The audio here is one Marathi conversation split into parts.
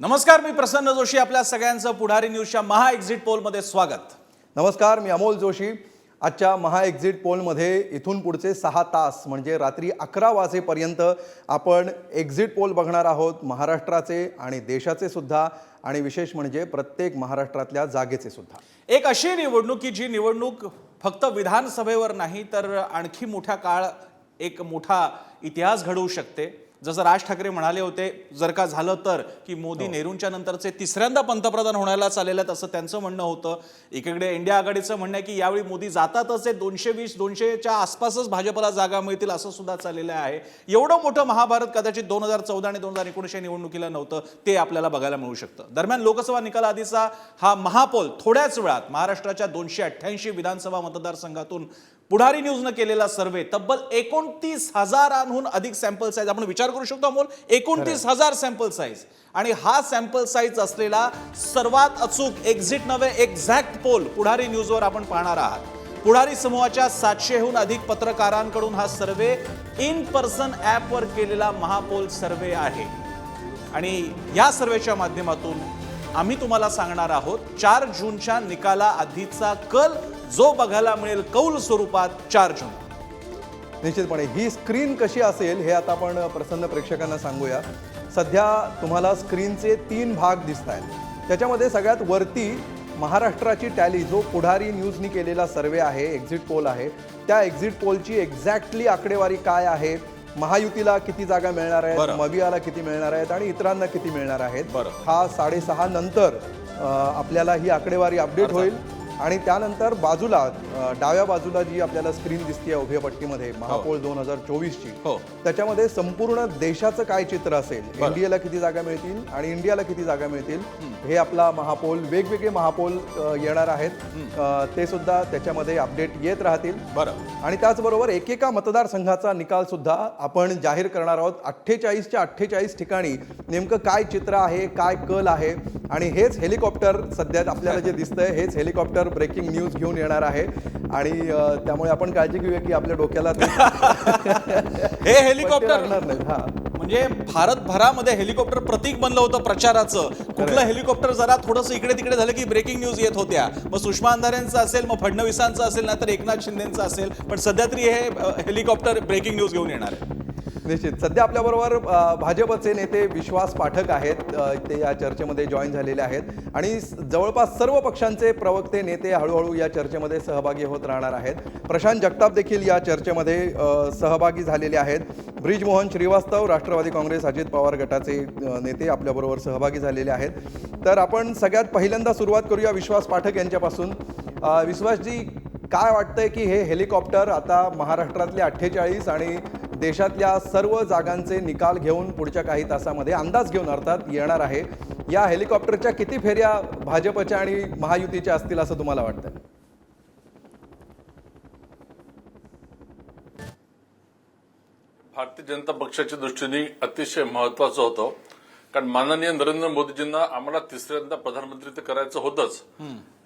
नमस्कार, मी प्रसन्न जोशी. आपल्या सगळ्यांचं पुढारी न्यूजच्या महा एक्झिट पोलमध्ये स्वागत. नमस्कार, मी अमोल जोशी. आजच्या महा एक्झिट पोलमध्ये इथून पुढचे 6 तास म्हणजे रात्री 11 वाजेपर्यंत आपण एक्झिट पोल बघणार आहोत, महाराष्ट्राचे आणि देशाचे सुद्धा, आणि विशेष म्हणजे प्रत्येक महाराष्ट्रातल्या जागेचे सुद्धा. एक अशी निवडणूक की जी निवडणूक फक्त विधानसभेवर नाही तर आणखी मोठा काळ एक मोठा इतिहास घडवू शकते. जसं राज ठाकरे म्हणाले होते, जर का झालं तर की मोदी नेहरूंच्या नंतरचे तिसऱ्यांदा पंतप्रधान होण्याला चाललेले आहेत, असं त्यांचं म्हणणं होतं. एकीकडे इंडिया आघाडीचं म्हणणं आहे की यावेळी मोदी जातातच, 220-200च्या आसपासच भाजपला जागा मिळतील असं सुद्धा चाललेलं आहे. एवढं मोठं महाभारत कदाचित 2014 आणि 2019 निवडणुकीला नव्हतं, ते आपल्याला बघायला मिळू शकतं. दरम्यान लोकसभा निकालाआधीचा हा महापोल थोड्याच वेळात महाराष्ट्राच्या 288 विधानसभा मतदारसंघातून पुढारी न्यूजनं केलेला सर्वे तब्बल 29,000हून अधिक सॅम्पल साईज. आपण विचार करू शकतो अमोल, 29,000 सॅम्पल साईज. आणि हा सॅम्पल साईज असलेला सर्वात अचूक एक्झिट नव्हे एक्झॅक्ट पोल पुढारी न्यूजवर आपण पाहणार आहात. पुढारी समूहाच्या 700हून अधिक पत्रकारांकडून हा सर्वे इन पर्सन ॲपवर केलेला महापोल सर्वे आहे. आणि या सर्वेच्या माध्यमातून आम्ही तुम्हाला सांगणार आहोत 4 जूनच्या निकाला आधीचा कल जो बघायला मिळेल कौल स्वरूपात 4 जून. निश्चितपणे ही स्क्रीन कशी असेल हे आता आपण प्रसन्न प्रेक्षकांना सांगूया. सध्या तुम्हाला स्क्रीनचे 3 भाग दिसत आहेत. त्याच्यामध्ये सगळ्यात वरती महाराष्ट्राची टॅली, जो पुढारी न्यूजनी केलेला सर्वे आहे, एक्झिट पोल आहे, त्या एक्झिट पोलची एक्झॅक्टली आकडेवारी काय आहे, महायुतीला किती जागा मिळणार आहेत, मवियाला किती मिळणार आहेत आणि इतरांना किती मिळणार आहेत, हा 6:30 नंतर आपल्याला ही आकडेवारी अपडेट होईल. आणि त्यानंतर बाजूला डाव्या बाजूला जी आपल्याला स्क्रीन दिसते उभ्या पट्टीमध्ये महापोल 2024ची, त्याच्यामध्ये संपूर्ण देशाचं काय चित्र असेल, इंडियाला किती जागा मिळतील आणि इंडियाला किती जागा मिळतील, हे आपला महापोल, वेगवेगळे महापोल येणार आहेत, ते सुद्धा त्याच्यामध्ये अपडेट येत राहतील. आणि त्याचबरोबर एकेका मतदारसंघाचा निकाल सुद्धा आपण जाहीर करणार आहोत. 48च्या 48 ठिकाणी नेमकं काय चित्र आहे, काय कल आहे. आणि हेच हेलिकॉप्टर सध्या आपल्याला जे दिसतंय, हेच हेलिकॉप्टर ब्रेकिंग न्यूज घेऊन येणार आहे. आणि त्यामुळे आपण काळजी घेऊया की आपल्या डोक्याला हे हेलिकॉप्टर नाही. हा, म्हणजे भारतभरामध्ये हेलिकॉप्टर प्रतीक बनलं होतं प्रचाराचं. कुठलं हेलिकॉप्टर जरा थोडंसं इकडे तिकडे झालं की ब्रेकिंग न्यूज येत होत्या. मग सुषमा अंधारेंचं असेल, मग फडणवीसांचं असेल, नाहीतर एकनाथ शिंदेचं असेल, पण सध्या तरी हे हेलिकॉप्टर ब्रेकिंग न्यूज घेऊन येणार आहे. निश्चित. सध्या आपल्याबरोबर भाजपचे नेते विश्वास पाठक आहेत, ते या चर्चेमध्ये जॉईन झालेले आहेत. आणि जवळपास सर्व पक्षांचे प्रवक्ते, नेते हळूहळू या चर्चेमध्ये सहभागी होत राहणार आहेत. प्रशांत जगताप देखील या चर्चेमध्ये सहभागी झालेले आहेत. ब्रिजमोहन श्रीवास्तव, राष्ट्रवादी काँग्रेस अजित पवार गटाचे नेते आपल्याबरोबर सहभागी झालेले आहेत. तर आपण सगळ्यात पहिल्यांदा सुरुवात करूया विश्वास पाठक यांच्यापासून. विश्वासजी, काय वाटतंय की हे हेलिकॉप्टर आता महाराष्ट्रातले 48 आणि देशातल्या सर्व जागांचे निकाल घेऊन पुढच्या काही तासामध्ये, अंदाज घेऊन अर्थात, येणार आहे. या हेलिकॉप्टरच्या किती फेऱ्या भाजपच्या आणि महायुतीच्या असतील असं तुम्हाला वाटतं? भारतीय जनता पक्षाच्या दृष्टीने अतिशय महत्वाचं होतं. कारण माननीय नरेंद्र मोदीजींना आम्हाला तिसऱ्यांदा प्रधानमंत्री तर करायचं होतंच,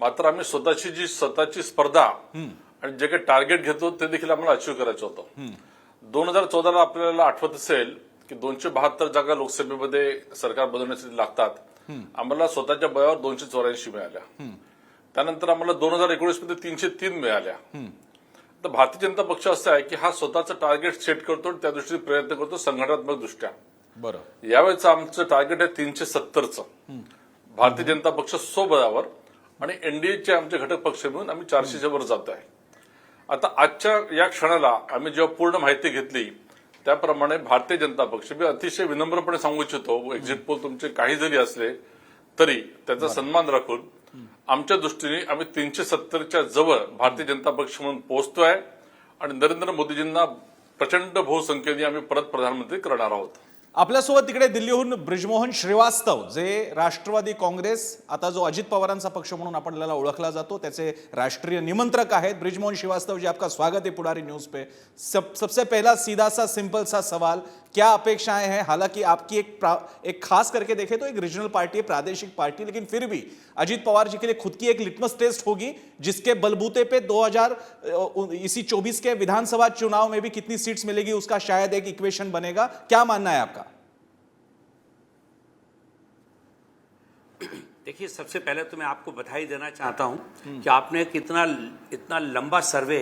मात्र आम्ही स्वतःची स्पर्धा आणि जे काही टार्गेट घेतो ते देखील आम्हाला अचीव करायचं होतं. 2014ला आपल्याला आठवत असेल की 272 जागा लोकसभेमध्ये सरकार बनवण्यासाठी लागतात. आम्हाला स्वतःच्या बळावर 284 मिळाल्या. त्यानंतर आम्हाला 2019 मध्ये 303 मिळाल्या. तर भारतीय जनता पक्ष असं आहे की हा स्वतःचं टार्गेट सेट करतो आणि त्या दृष्टीने प्रयत्न करतो संघटनात्मक दृष्ट्या. यावेळेचं आमचं टार्गेट आहे 370चं. भारतीय जनता पक्ष स्वबळावर आणि एनडीएचे आमचे घटक पक्ष मिळून आम्ही 400च्या वर जातो आहे. आता आजच्या या क्षणाला आम्ही जेव्हा पूर्ण माहिती घेतली त्याप्रमाणे भारतीय जनता पक्ष, मी अतिशय विनम्रपणे सांगू इच्छितो, एक्झिट पोल तुमचे काही जरी असले तरी त्याचा सन्मान राखून आमच्या दृष्टीने आम्ही 370च्या जवळ भारतीय जनता पक्ष म्हणून पोहोचतोय आणि नरेंद्र मोदीजींना प्रचंड बहुसंख्येने आम्ही परत प्रधानमंत्री करणार आहोत. आपल्यासोबत तिकडे दिल्लीहून ब्रिजमोहन श्रीवास्तव, जे राष्ट्रवादी काँग्रेस, आता जो अजित पवारांचा पक्ष म्हणून आपल्याला ओळखला जातो, त्याचे राष्ट्रीय निमंत्रक आहेत. ब्रिजमोहन श्रीवास्तव जी, आपका स्वागत है पुढारी न्यूज पे. सबसे पहला सीधा सा सिंपल सा सवाल, क्या अपेक्षाएं हैं? हालांकि आपकी एक खास करके देखें तो एक रीजनल पार्टी है, प्रादेशिक पार्टी, लेकिन फिर भी अजित पवार जी के लिए खुद की एक लिटमस टेस्ट होगी जिसके बलबूते पे 2024 के विधानसभा चुनाव में भी कितनी सीट्स मिलेगी उसका शायद एक इक्वेशन बनेगा. क्या मानना है आपका? देखिए, सबसे पहले तो मैं आपको बधाई देना चाहता हूं कि आपने इतना लंबा सर्वे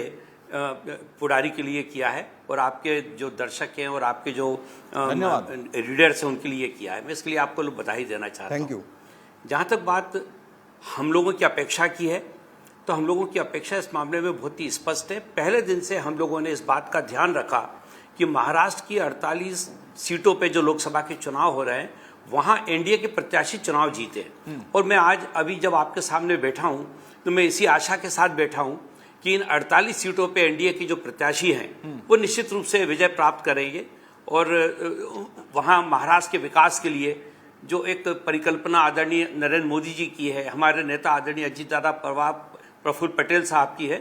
पुडारी के लिए किया है और आपके जो दर्शक हैं और आपके जो धन्यवाद। रीडर्स हैं उनके लिए किया है। मैं इसके लिए आपको बधाई देना चाहता हूं। Thank you. जहाँ तक बात हम लोगों की अपेक्षा की है, तो हम लोगों की अपेक्षा इस मामले में बहुत ही स्पष्ट है। पहले दिन से हम लोगों ने इस बात का ध्यान रखा कि महाराष्ट्र की 48 सीटों पे जो लोकसभा के चुनाव हो रहे हैं वहाँ एनडीए के प्रत्याशी चुनाव जीते। और मैं आज अभी जब आपके सामने बैठा हूँ तो मैं इसी आशा के साथ बैठा हूँ कि इन 48 सीटों पे एनडीए की जो प्रत्याशी हैं वो निश्चित रूप से विजय प्राप्त करेंगे और वहाँ महाराष्ट्र के विकास के लिए जो एक परिकल्पना आदरणीय नरेंद्र मोदी जी की है, हमारे नेता आदरणीय अजीत दादा प्रफुल्ल पटेल साहब की है,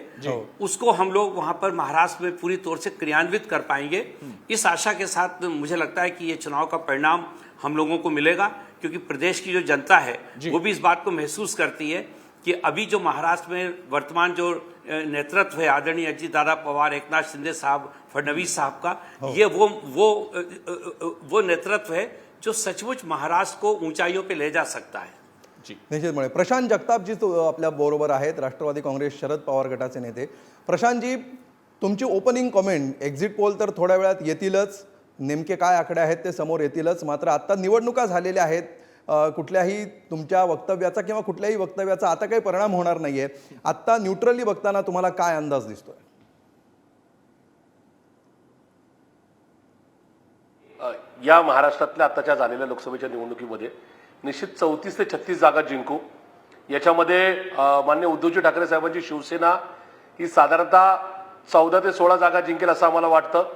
उसको हम लोग वहाँ पर महाराष्ट्र में पूरी तौर से क्रियान्वित कर पाएंगे। इस आशा के साथ मुझे लगता है कि ये चुनाव का परिणाम हम लोगों को मिलेगा, क्योंकि प्रदेश की जो जनता है वो भी इस बात को महसूस करती है कि अभी जो महाराष्ट्र में वर्तमान जो नेतृत्व है आदरणीय अजीत दादा पवार, एकनाथ शिंदे साहब, फडणवीस साहब का, ये वो नेतृत्व है जो सचमुच महाराष्ट्र को ऊंचाइयों पे ले जा सकता है। निश्चितपणे प्रशांत जगतापजी आपल्या बरोबर आहेत, राष्ट्रवादी काँग्रेस शरद पवार गटाचे नेते। प्रशांतजी, तुमची ओपनिंग कॉमेंट, एक्झिट पोल तर थोड्या वेळात येतीलच, नेमके काय आकडे आहेत ते समोर येतीलच, मात्र आता निवडणुका झालेल्या आहेत, कुठल्याही तुमच्या वक्तव्याचा किंवा कुठल्याही वक्तव्याचा आता काही परिणाम होणार नाहीये। आता न्यूट्रली बघताना तुम्हाला काय अंदाज दिसतोय? या महाराष्ट्रातल्या आताच्या झालेल्या लोकसभेच्या निवडणुकीमध्ये निश्चित 34 ते 36 जागा जिंकू। याच्यामध्ये माननीय उद्धवजी ठाकरे साहेबांची शिवसेना ही साधारणतः 14 ते 16 जागा जिंकेल असं आम्हाला वाटतं।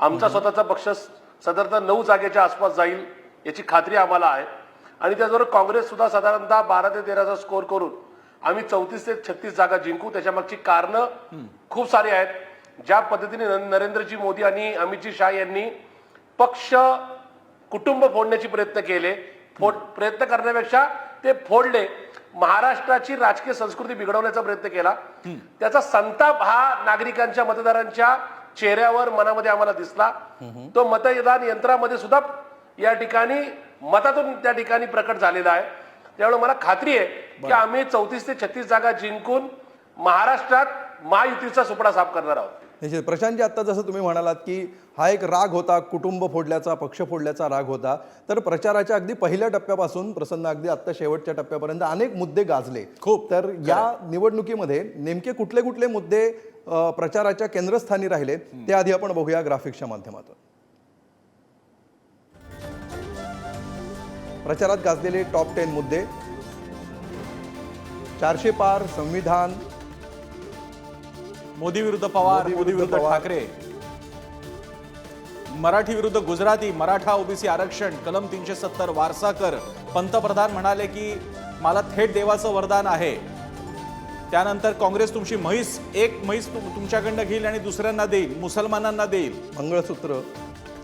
आमचा स्वतःचा पक्ष साधारणतः 9 जागेच्या आसपास जाईल याची खात्री आम्हाला आहे आणि त्याचबरोबर काँग्रेस सुद्धा साधारणतः 12 ते 13चा स्कोर करून आम्ही 34 ते 36 जागा जिंकू। त्याच्यामागची कारणं खूप सारी आहेत। ज्या पद्धतीने नरेंद्रजी मोदी आणि अमितजी शाह यांनी पक्ष कुटुंब फोडण्याचे प्रयत्न केले, प्रयत्न करण्यापेक्षा ते फोडले, महाराष्ट्राची राजकीय संस्कृती बिघडवण्याचा प्रयत्न केला, त्याचा संताप हा नागरिकांच्या मतदारांच्या चेहऱ्यावर मनामध्ये आम्हाला दिसला। तो मतदान यंत्रामध्ये सुद्धा या ठिकाणी मतातून त्या ठिकाणी प्रकट झालेला आहे। त्यामुळे मला खात्री आहे की आम्ही 34 ते 36 जागा जिंकून महाराष्ट्रात महायुतीचा सुपडा साफ करणार आहोत। निश्चित। प्रशांतजी, आता जसं तुम्ही म्हणालात की हा एक राग होता, कुटुंब फोडल्याचा, पक्ष फोडल्याचा राग होता, तर प्रचाराच्या अगदी पहिल्या टप्प्यापासून प्रसन्न अगदी आता शेवटच्या टप्प्यापर्यंत अनेक मुद्दे गाजले खूप। तर या निवडणुकीमध्ये नेमके कुठले कुठले मुद्दे प्रचाराच्या केंद्रस्थानी राहिले ते आधी आपण बघूया ग्राफिक्सच्या माध्यमातून। प्रचारात गाजलेले टॉप 10 मुद्दे: 400 पार, संविधान, मोदी विरुद्ध पवार, मोदी विरुद्ध ठाकरे, मराठी विरुद्ध गुजराती, मराठा ओबीसी आरक्षण, कलम 370, वारसा कर, पंतप्रधान म्हणाले की मला थेट देवाचं वरदान आहे, त्यानंतर काँग्रेस तुमची म्हैस, एक म्हैस तुमच्याकडनं घेईल आणि दुसऱ्यांना देईल, मुसलमानांना देईल, मंगळसूत्र,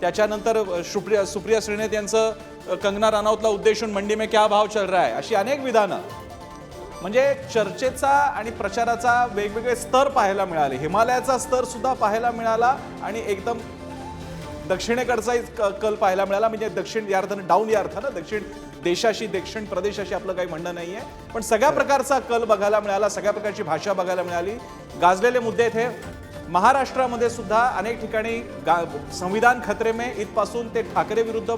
त्याच्यानंतर सुप्रिया श्रीनेत यांचं कंगना राणावतला उद्देशून मंडी में क्या भाव चल रहा है, अशी अनेक विधानं। म्हणजे चर्चेचा आणि प्रचाराचा वेगवेगळे स्तर पाहायला मिळाले। हिमालयाचा स्तर सुद्धा पाहायला मिळाला आणि एकदम दक्षिणेकडचा कल पाहायला मिळाला, म्हणजे दक्षिण या अर्थानं, डाऊन या अर्थानं, दक्षिण देशाशी, दक्षिण प्रदेशाशी आपलं काही म्हणणं नाहीये, पण सगळ्या प्रकारचा कल बघायला मिळाला, सगळ्या प्रकारची भाषा बघायला मिळाली। गाजलेले मुद्दे थे महाराष्ट्रामध्ये सुद्धा अनेक ठिकाणी संविधान खतरे में इथपासून ते ठाकरे विरुद्ध,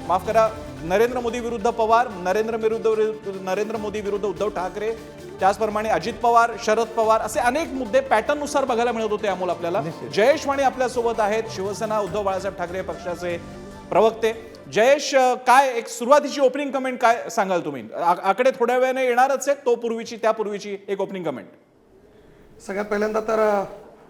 माफ करा, नरेंद्र मोदी विरुद्ध पवार, नरेंद्र मोदी विरुद्ध उद्धव ठाकरे, त्याचप्रमाणे अजित पवार, शरद पवार, असे अनेक मुद्दे पॅटर्न नुसार बघायला मिळत होते अमोल आपल्याला। जयेश माने आपल्या सोबत आहेत, शिवसेना उद्धव बाळासाहेब ठाकरे पक्षाचे प्रवक्ते। जयेश, काय एक सुरुवातीची ओपनिंग कमेंट काय सांगाल तुम्ही? आकडे थोड्या वेळाने येणारच आहेत, त्यापूर्वीची एक ओपनिंग कमेंट। सगळ्यात पहिल्यांदा तर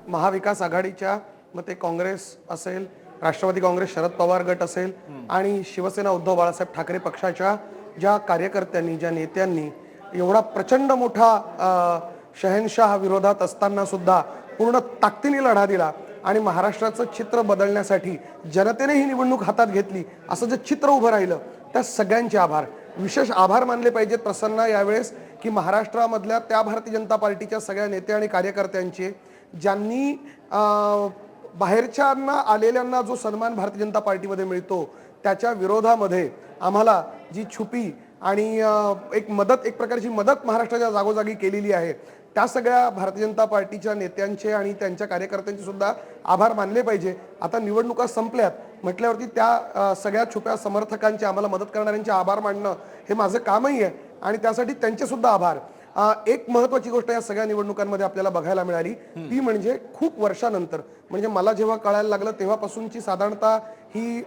महाविकास आघाडीच्या मग ते काँग्रेस असेल, राष्ट्रवादी काँग्रेस शरद पवार गट असेल आणि शिवसेना उद्धव बाळासाहेब ठाकरे पक्षाच्या ज्या कार्यकर्त्यांनी, ज्या नेत्यांनी एवढा प्रचंड मोठा शहनशाह विरोधात असताना सुद्धा पूर्ण ताकदीने लढा दिला आणि महाराष्ट्राचं चित्र बदलण्यासाठी जनतेने ही निवडणूक हातात घेतली, असं जे चित्र उभं राहिलं, त्या सगळ्यांचे आभार, विशेष आभार मानले पाहिजेत प्रसन्न यावेळेस की महाराष्ट्रामधल्या त्या भारतीय जनता पार्टीच्या सगळ्या नेते आणि कार्यकर्त्यांचे, ज्यांनी बाहेरच्यांना आलेल्यांना जो सन्मान भारतीय जनता पार्टीमध्ये मिळतो त्याच्या विरोधामध्ये आम्हाला जी छुपी आणि एक प्रकारची मदत महाराष्ट्राच्या जागोजागी केलेली आहे, त्या सगळ्या भारतीय जनता पार्टीच्या नेत्यांचे आणि त्यांच्या कार्यकर्त्यांचे सुद्धा आभार मानले पाहिजे. आता निवडणुका संपल्यात म्हटल्यावरती त्या सगळ्या छुप्या समर्थकांचे, आम्हाला मदत करणाऱ्यांचे आभार मानणं हे माझं कामही आहे आणि त्यासाठी त्यांचे सुद्धा आभार. एक महत्वाची गोष्ट या सगळ्या निवडणुकांमध्ये आपल्याला बघायला मिळाली, ती म्हणजे खूप वर्षानंतर, म्हणजे मला जेव्हा कळायला लागलं तेव्हापासूनची साधारणतः ही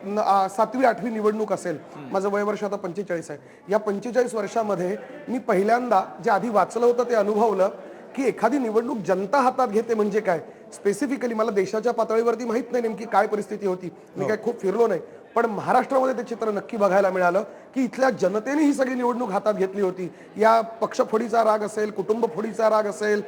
7वी 8वी निवडणूक असेल. माझं वयवर्ष आता 45 आहे. या 45 वर्षामध्ये मी पहिल्यांदा जे आधी वाचलं होतं ते अनुभवलं की एखादी निवडणूक जनता हातात घेते म्हणजे काय. स्पेसिफिकली मला देशाच्या पातळीवरती माहित नाही नेमकी काय परिस्थिती होती, मी काय खूप फिरलो नाही, पण महाराष्ट्रामध्ये ते चित्र नक्की बघायला मिळालं की इथल्या जनतेने ही सगळी निवडणूक हातात घेतली होती. या पक्षफोडीचा राग असेल, कुटुंब फोडीचा राग असेल,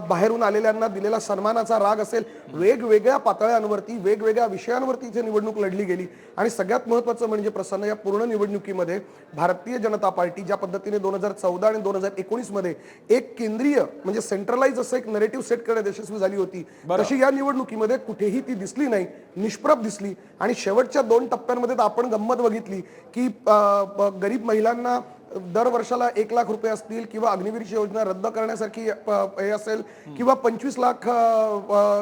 बाहेरून आलेल्यांना दिलेला सन्मानाचा राग असेल, वेगवेगळ्या पातळ्यांवरती वेगवेगळ्या विषयांवरती इथे निवडणूक लढली गेली. आणि सगळ्यात महत्त्वाचं म्हणजे प्रसन्न, या पूर्ण निवडणुकीमध्ये भारतीय जनता पार्टी ज्या पद्धतीने 2014 आणि 2019 मध्ये एक केंद्रीय म्हणजे सेंट्रलाइज असं एक नरेटिव्ह सेट करण्यात यशस्वी झाली होती, तशी या निवडणुकीमध्ये कुठेही ती दिसली नाही, निष्प्रभ दिसली. आणि शेवटच्या 2 टप्प्यांमध्ये तर आपण गंमत बघितली की गरीब महिलांना दर वर्षाला 1 लाख रुपये असतील किंवा अग्निवीरची योजना रद्द करण्यासारखी हे असेल किंवा 25 लाख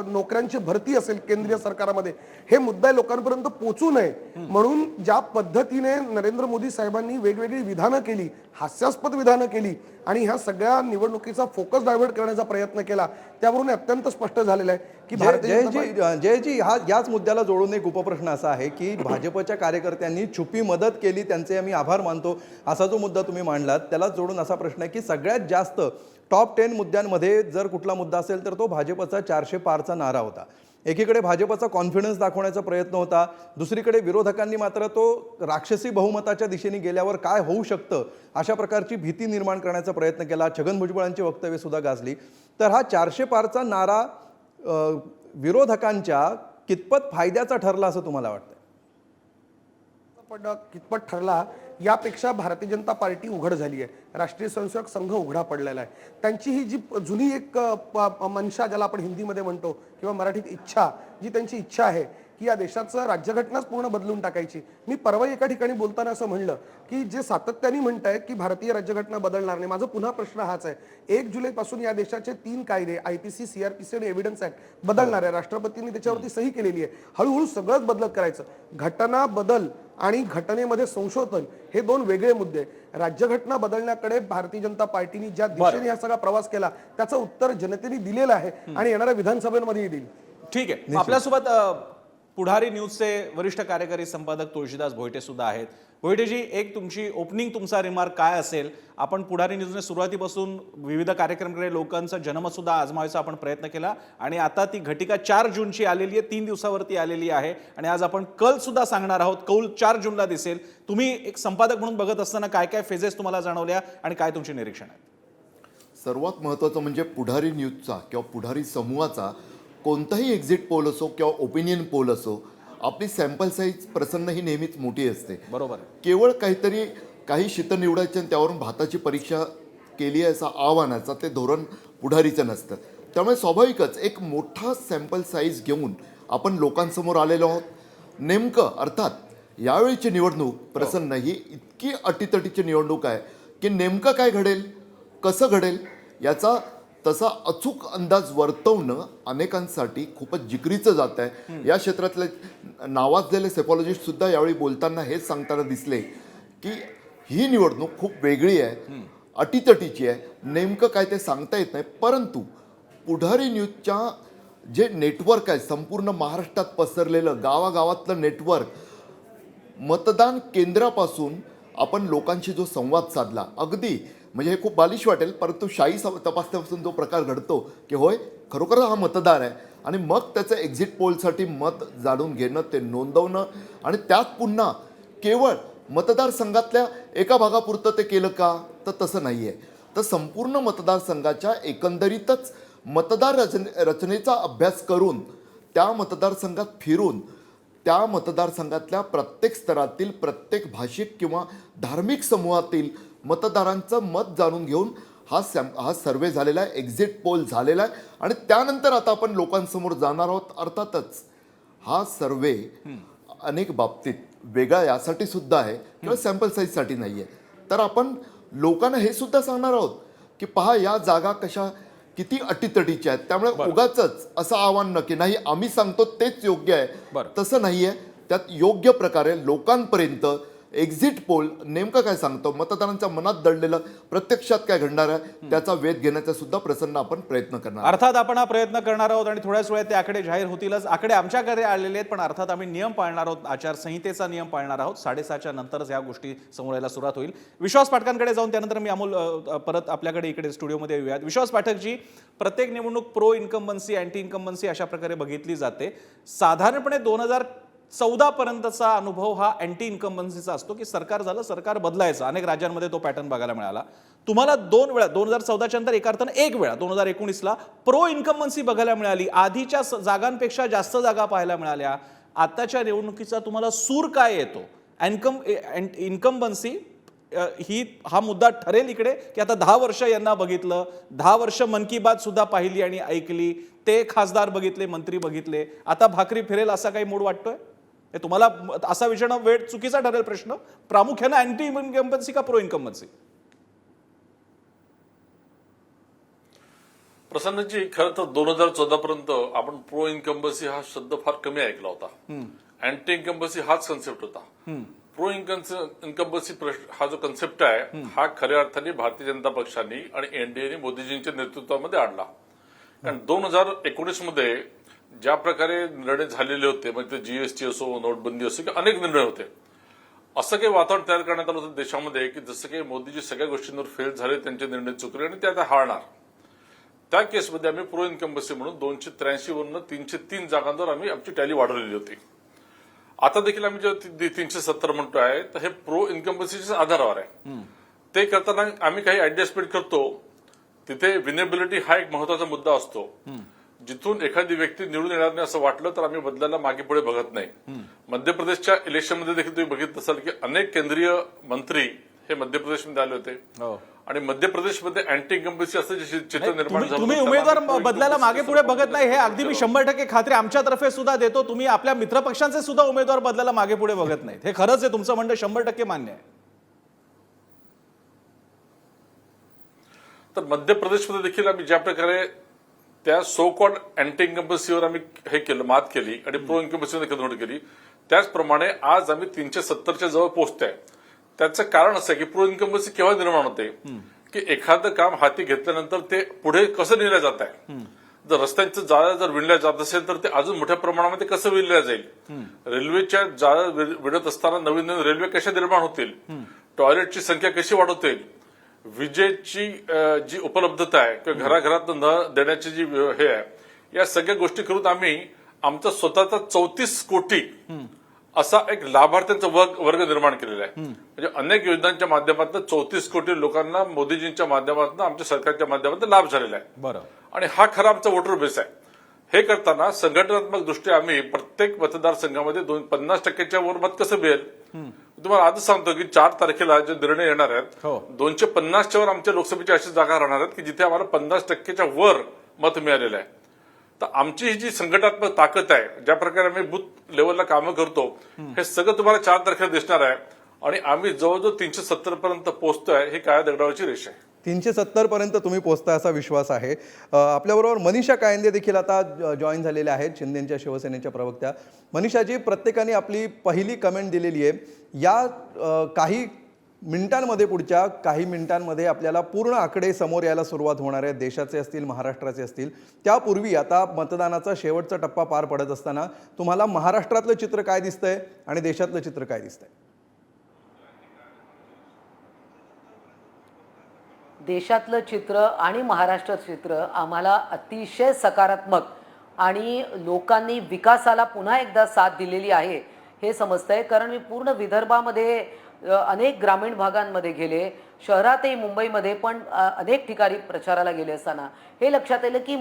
नोकऱ्यांची भरती असेल केंद्रीय सरकारमध्ये, हे मुद्दे लोकांपर्यंत पोहोचू नये म्हणून ज्या पद्धतीने नरेंद्र मोदी साहेबांनी वेगवेगळी विधानं केली, हास्यास्पद विधानं केली आणि ह्या सगळ्या निवडणुकीचा फोकस डायव्हर्ट करण्याचा प्रयत्न केला, त्यावरून अत्यंत स्पष्ट झालेलं आहे की जयजी याच मुद्द्याला जोडून एक उपप्रश्न असा आहे की भाजपच्या कार्यकर्त्यांनी छुपी मदत केली, त्यांचे आम्ही आभार मानतो, असा जो मुद्दा तुम्ही मांडलात त्याला जोडून असा प्रश्न आहे की सगळ्यात जास्त टॉप 10 मुद्द्यांमध्ये जर कुठला मुद्दा असेल तर तो भाजपचा 400 पारचा नारा होता. एकीकडे भाजपचा कॉन्फिडन्स दाखवण्याचा प्रयत्न होता, दुसरीकडे विरोधकांनी मात्र तो राक्षसी बहुमताच्या दिशेने गेल्यावर काय होऊ शकतं अशा प्रकारची भीती निर्माण करण्याचा प्रयत्न केला. छगन भुजबळांची वक्तव्य सुद्धा गाजली. तर हा 400 पारचा नारा विरोधकांच्या कितपत फायद्याचा ठरला असं तुम्हाला वाटतं? पण कितपत ठरला यापेक्षा भारतीय जनता पार्टी उघड झाली आहे, राष्ट्रीय स्वयंसेवक संघ उघडा पडलेला आहे. त्यांची ही जी जुनी एक मनशा ज्याला आपण हिंदीमध्ये म्हणतो किंवा मराठीत इच्छा, जी त्यांची इच्छा आहे की या देशाचं राज्यघटनाच पूर्ण बदलून टाकायची. मी परवा एका ठिकाणी बोलताना असं म्हणलं की जे सातत्याने म्हणतायत की भारतीय राज्यघटना बदलणार नाही, माझा पुन्हा प्रश्न हाच आहे. 1 जुलैपासून या देशाचे 3 कायदे IPC, CRPC आणि एव्हिडन्स ऍक्ट बदलणार आहे. राष्ट्रपतींनी त्याच्यावरती सही केलेली आहे. हळूहळू सगळंच बदलत करायचं. घटना बदल आणि घटनेमध्ये संशोधन हे 2 वेगळे मुद्दे. राज्यघटना बदलण्याकडे भारतीय जनता पार्टीने ज्या दिशेने हा सगळा प्रवास केला त्याचं उत्तर जनतेने दिलेलं आहे आणि येणाऱ्या विधानसभेमध्येही देईल. ठीक आहे, आपल्यासोबत पुढारी न्यूजचे वरिष्ठ कार्यकारी संपादक तुळशीदास भोईटे सुद्धा आहेत. भोईटेजी, एक तुमची ओपनिंग, तुमचा रिमार्क काय असेल? आपण पुढारी न्यूजने सुरुवातीपासून विविध कार्यक्रमाकडे लोकांचा जनमत सुद्धा आजमावायचा आपण प्रयत्न केला आणि आता ती घटिका 4 जूनची आलेली आहे, 3 दिवसावरती आलेली आहे आणि आज आपण कल सुद्धा सांगणार आहोत. कौल 4 जूनला दिसेल. तुम्ही एक संपादक म्हणून बघत असताना काय काय फेजेस तुम्हाला जाणवल्या आणि काय तुमची निरीक्षण आहे? सर्वात महत्त्वाचं म्हणजे पुढारी न्यूजचा किंवा पुढारी समूहाचा कोणताही एक्झिट पोल असो किंवा ओपिनियन पोल असो, आपली सॅम्पल साईज प्रसन्न ही नेहमीच मोठी असते. बरोबर. केवळ काही शीतं निवडायचे आणि त्यावरून भाताची परीक्षा केली आहे असं आव्हानाचं ते धोरण पुढारीचं नसतं. त्यामुळे स्वाभाविकच एक मोठा सॅम्पल साईज घेऊन आपण लोकांसमोर आलेलो आहोत. नेमकं अर्थात यावेळीची निवडणूक प्रसन्न ही इतकी अटीतटीची निवडणूक आहे की नेमकं काय घडेल, कसं घडेल याचा तसा अचूक अंदाज वर्तवणं अनेकांसाठी खूपच जिकरीचं जात आहे. या क्षेत्रातले नावाजलेले सेफॉलॉजिस्ट सुद्धा यावेळी बोलताना हेच सांगताना दिसले की ही निवडणूक खूप वेगळी आहे, अटीतटीची आहे. नेमकं काय ते सांगता येत नाही. परंतु पुढारी न्यूजच्या जे नेटवर्क आहे, संपूर्ण महाराष्ट्रात पसरलेलं गावागावातलं नेटवर्क, मतदान केंद्रापासून आपण लोकांशी जो संवाद साधला, अगदी म्हणजे हे खूप बालिश वाटेल परंतु शाही तपासण्यापासून जो प्रकार घडतो की होय खरोखर हा मतदार आहे आणि मग त्याचं एक्झिट पोलसाठी मत जाणून घेणं, ते नोंदवणं आणि त्यात पुन्हा केवळ मतदारसंघातल्या एका भागापुरतं ते केलं का, तर तसं नाही आहे. तर संपूर्ण मतदारसंघाच्या एकंदरीतच मतदार रचनेचा अभ्यास करून त्या मतदारसंघात फिरून त्या मतदारसंघातल्या प्रत्येक स्तरातील प्रत्येक भाषिक किंवा धार्मिक समूहातील मतदारांचं मत जाणून घेऊन हा सर्वे झालेला आहे, एक्झिट पोल झालेला आहे आणि त्यानंतर आता आपण लोकांसमोर जाणार आहोत. अर्थातच हा सर्वे अनेक बाबतीत वेगळा यासाठी सुद्धा आहे, किंवा सॅम्पल साईजसाठी नाही आहे, तर आपण लोकांना हे सुद्धा सांगणार आहोत की पहा या जागा कशा किती अटीतटीच्या आहेत. त्यामुळे उगाच असं आव्हान न की नाही आम्ही सांगतो तेच योग्य आहे, बरं. तसं नाहीये. त्यात योग्य प्रकारे लोकांपर्यंत एक्झिट पोल नेमकं काय सांगतो, मतदारांच्या मनात दडलेलं प्रत्यक्षात काय घडणार आहे त्याचा वेध घेण्याचा सुद्धा प्रसन्न आपण प्रयत्न करणार आहोत. अर्थात आपण हा प्रयत्न करणार आहोत आणि थोड्याच वेळात ते आकडे जाहीर होतीलच. आकडे आमच्याकडे आलेले आहेत, पण अर्थात आम्ही नियम पाळणार आहोत, आचारसंहितेचा नियम पाळणार आहोत. 6:30च्या नंतरच या गोष्टी समोर यायला सुरुवात होईल. विश्वास पाठकांकडे जाऊन त्यानंतर मी अमोल परत आपल्याकडे इकडे स्टुडिओमध्ये येऊयात. विश्वास पाठकजी, प्रत्येक निवडणूक प्रो इन्कम्बन्सी अँटी इन्कम्बन्सी अशा प्रकारे बघितली जाते. साधारणपणे 2014 पर्यंतचा अनुभव हा अँटी इन्कम्बन्सीचा असतो की सरकार झालं, सरकार बदलायचं. अनेक राज्यांमध्ये तो पॅटर्न बघायला मिळाला. तुम्हाला 2 वेळा 2014च्या नंतर एका अर्थानं 1 वेळा 2019ला प्रो इन्कम्बन्सी बघायला मिळाली. आधीच्या जागांपेक्षा जास्त जागा पाहायला मिळाल्या. आताच्या निवडणुकीचा तुम्हाला सूर काय येतो? इन्कम्बन्सी हा मुद्दा ठरेल इकडे की आता 10 वर्ष यांना बघितलं, 10 वर्ष मन की बात सुद्धा पाहिली आणि ऐकली, ते खासदार बघितले, मंत्री बघितले, आता भाकरी फिरेल असा काही मूड वाटतोय? हे तुम्हाला असा विचारणं वेळ चुकीचा ठरेल प्रश्न. प्रामुख्याने अँटी इन्कम्बन्सी का प्रो इन्कम्बन्सी? प्रसन्नजी, खरं तर 2014 पर्यंत आपण प्रो इन्कम्बन्सी हा शब्द फार कमी ऐकला होता. अँटी इन्कम्बन्सी हाच कन्सेप्ट होता. प्रो इन्कम्बन्सी हा जो कन्सेप्ट आहे हा खऱ्या अर्थाने भारतीय जनता पक्षाने आणि एनडीएने मोदीजींच्या नेतृत्वामध्ये आणला. कारण 2019 मध्ये ज्या प्रकारे निर्णय झालेले होते, म्हणजे जीएसटी असो, नोटबंदी असो, किंवा अनेक निर्णय होते, असं काही वातावरण तयार करण्यात आलं होतं देशामध्ये की जसं काही मोदीजी सगळ्या गोष्टींवर फेल झाले, त्यांचे निर्णय चुकले आणि ते आता हारणार. त्या केसमध्ये आम्ही प्रो इन्कम्बन्सी म्हणून 283 वरून 303 जागांवर आम्ही आमची टॅली वाढवलेली होती. आता देखील आम्ही जेव्हा 370 म्हणतोय तर हे प्रो इन्कम्बन्सीच्या आधारावर आहे. ते करताना आम्ही काही ऍडजस्टमेंट करतो. तिथे विनेबिलिटी हा एक महत्वाचा मुद्दा असतो. जिथून एखादी व्यक्ती निवडून येणार नाही असं वाटलं तर आम्ही बदलायला मागे पुढे बघत नाही. मध्य प्रदेशच्या इलेक्शनमध्ये देखील तुम्ही बघितलं असाल की अनेक केंद्रीय मंत्री हे मध्य प्रदेशमध्ये आले होते आणि मध्य प्रदेशमध्ये अँटी इन्कम्बन्सी असं जे चित्र निर्माण झालं, तुम्ही उमेदवार बदलायला मागे पुढे बघत नाही हे अगदी मी 100% खात्री आमच्यातर्फे सुद्धा देतो. तुम्ही आपल्या मित्रपक्षांचे सुद्धा उमेदवार बदलायला मागे पुढे बघत नाहीत. हे खरंच आहे, तुमचं म्हणणं 100% मान्य आहे. तर मध्य प्रदेशमध्ये देखील आम्ही ज्या प्रकारे त्या सो कॉल्ड अँटी इन्कम्बन्सीवर आम्ही हे केलं, मात केली आणि प्रो इन्कम्बन्सीमध्ये कन्व्हर्ट केली, त्याचप्रमाणे आज आम्ही 370च्या जवळ पोहोचतोय. त्याचं कारण असं आहे की प्रो इन्कम्बन्सी केव्हा निर्माण होते की एखादं काम हाती घेतल्यानंतर ते पुढे कसं नेलं जात आहे. जर रस्त्यांचं जाळं जर विणल्या जात असेल तर ते अजून मोठ्या प्रमाणामध्ये कसं विणल्या जाईल. रेल्वेच्या जाळं विणत असताना नवीन नवीन रेल्वे कशा निर्माण होतील, टॉयलेटची संख्या कशी वाढवता येईल, विजेची जी उपलब्धता आहे किंवा घराघरात न देण्याची जी हे आहे, या सगळ्या गोष्टी करून आम्ही आमचा स्वतःचा 34 कोटी असा एक लाभार्थ्यांचा वर्ग निर्माण केलेला आहे. म्हणजे अनेक योजनांच्या माध्यमातून 34 कोटी लोकांना मोदीजींच्या माध्यमातून, आमच्या सरकारच्या माध्यमातून लाभ झालेला आहे. बरं. आणि हा खरा आमचा वोटर बेस आहे. हे करताना संघटनात्मक दृष्ट्या आम्ही प्रत्येक मतदारसंघामध्ये 50%च्या वर मत कसं मिळेल. तुम्हाला आजच सांगतो की 4 तारखेला जे निर्णय येणार आहेत 250च्या वर आमच्या लोकसभेच्या अशा जागा राहणार आहेत की जिथे आम्हाला 50%च्या वर मत मिळालेलं आहे. तर आमची ही जी संघटनात्मक ताकद आहे, ज्या प्रकारे आम्ही बूथ लेवलला कामं करतो, हे सगळं तुम्हाला 4 तारखेला दिसणार आहे. आणि आम्ही जवळजवळ 370 पर्यंत पोहोचतोय. ही काळ्या दगडावरची रेष आहे. 370 पर्यंत तुम्ही पोहोचता असा विश्वास आहे. आपल्याबरोबर मनीषा कायंदे देखील आता जॉईन झालेल्या आहेत, शिंदेच्या शिवसेनेच्या प्रवक्त्या. मनीषाजी, प्रत्येकाने आपली पहिली कमेंट दिलेली आहे. या काही मिनिटांमध्ये, पुढच्या काही मिनिटांमध्ये आपल्याला पूर्ण आकडे समोर यायला सुरुवात होणार आहे. देशाचे असतील, महाराष्ट्राचे असतील. त्यापूर्वी आता मतदानाचा शेवटचा टप्पा पार पडत असताना तुम्हाला महाराष्ट्रातलं चित्र काय दिसतंय आणि देशातलं चित्र काय दिसतंय? देशातलं चित्र आणि महाराष्ट्राचं चित्र आम्हाला अतिशय सकारात्मक आणि लोकांनी विकासाला पुन्हा एकदा साथ दिलेली आहे हे समजतंय. कारण मी पूर्ण विदर्भामध्ये अनेक ग्रामीण भागांमध्ये गेले, शहरातही मुंबईमध्ये पण अनेक ठिकाणी प्रचाराला गेले असताना हे लक्षात आलं की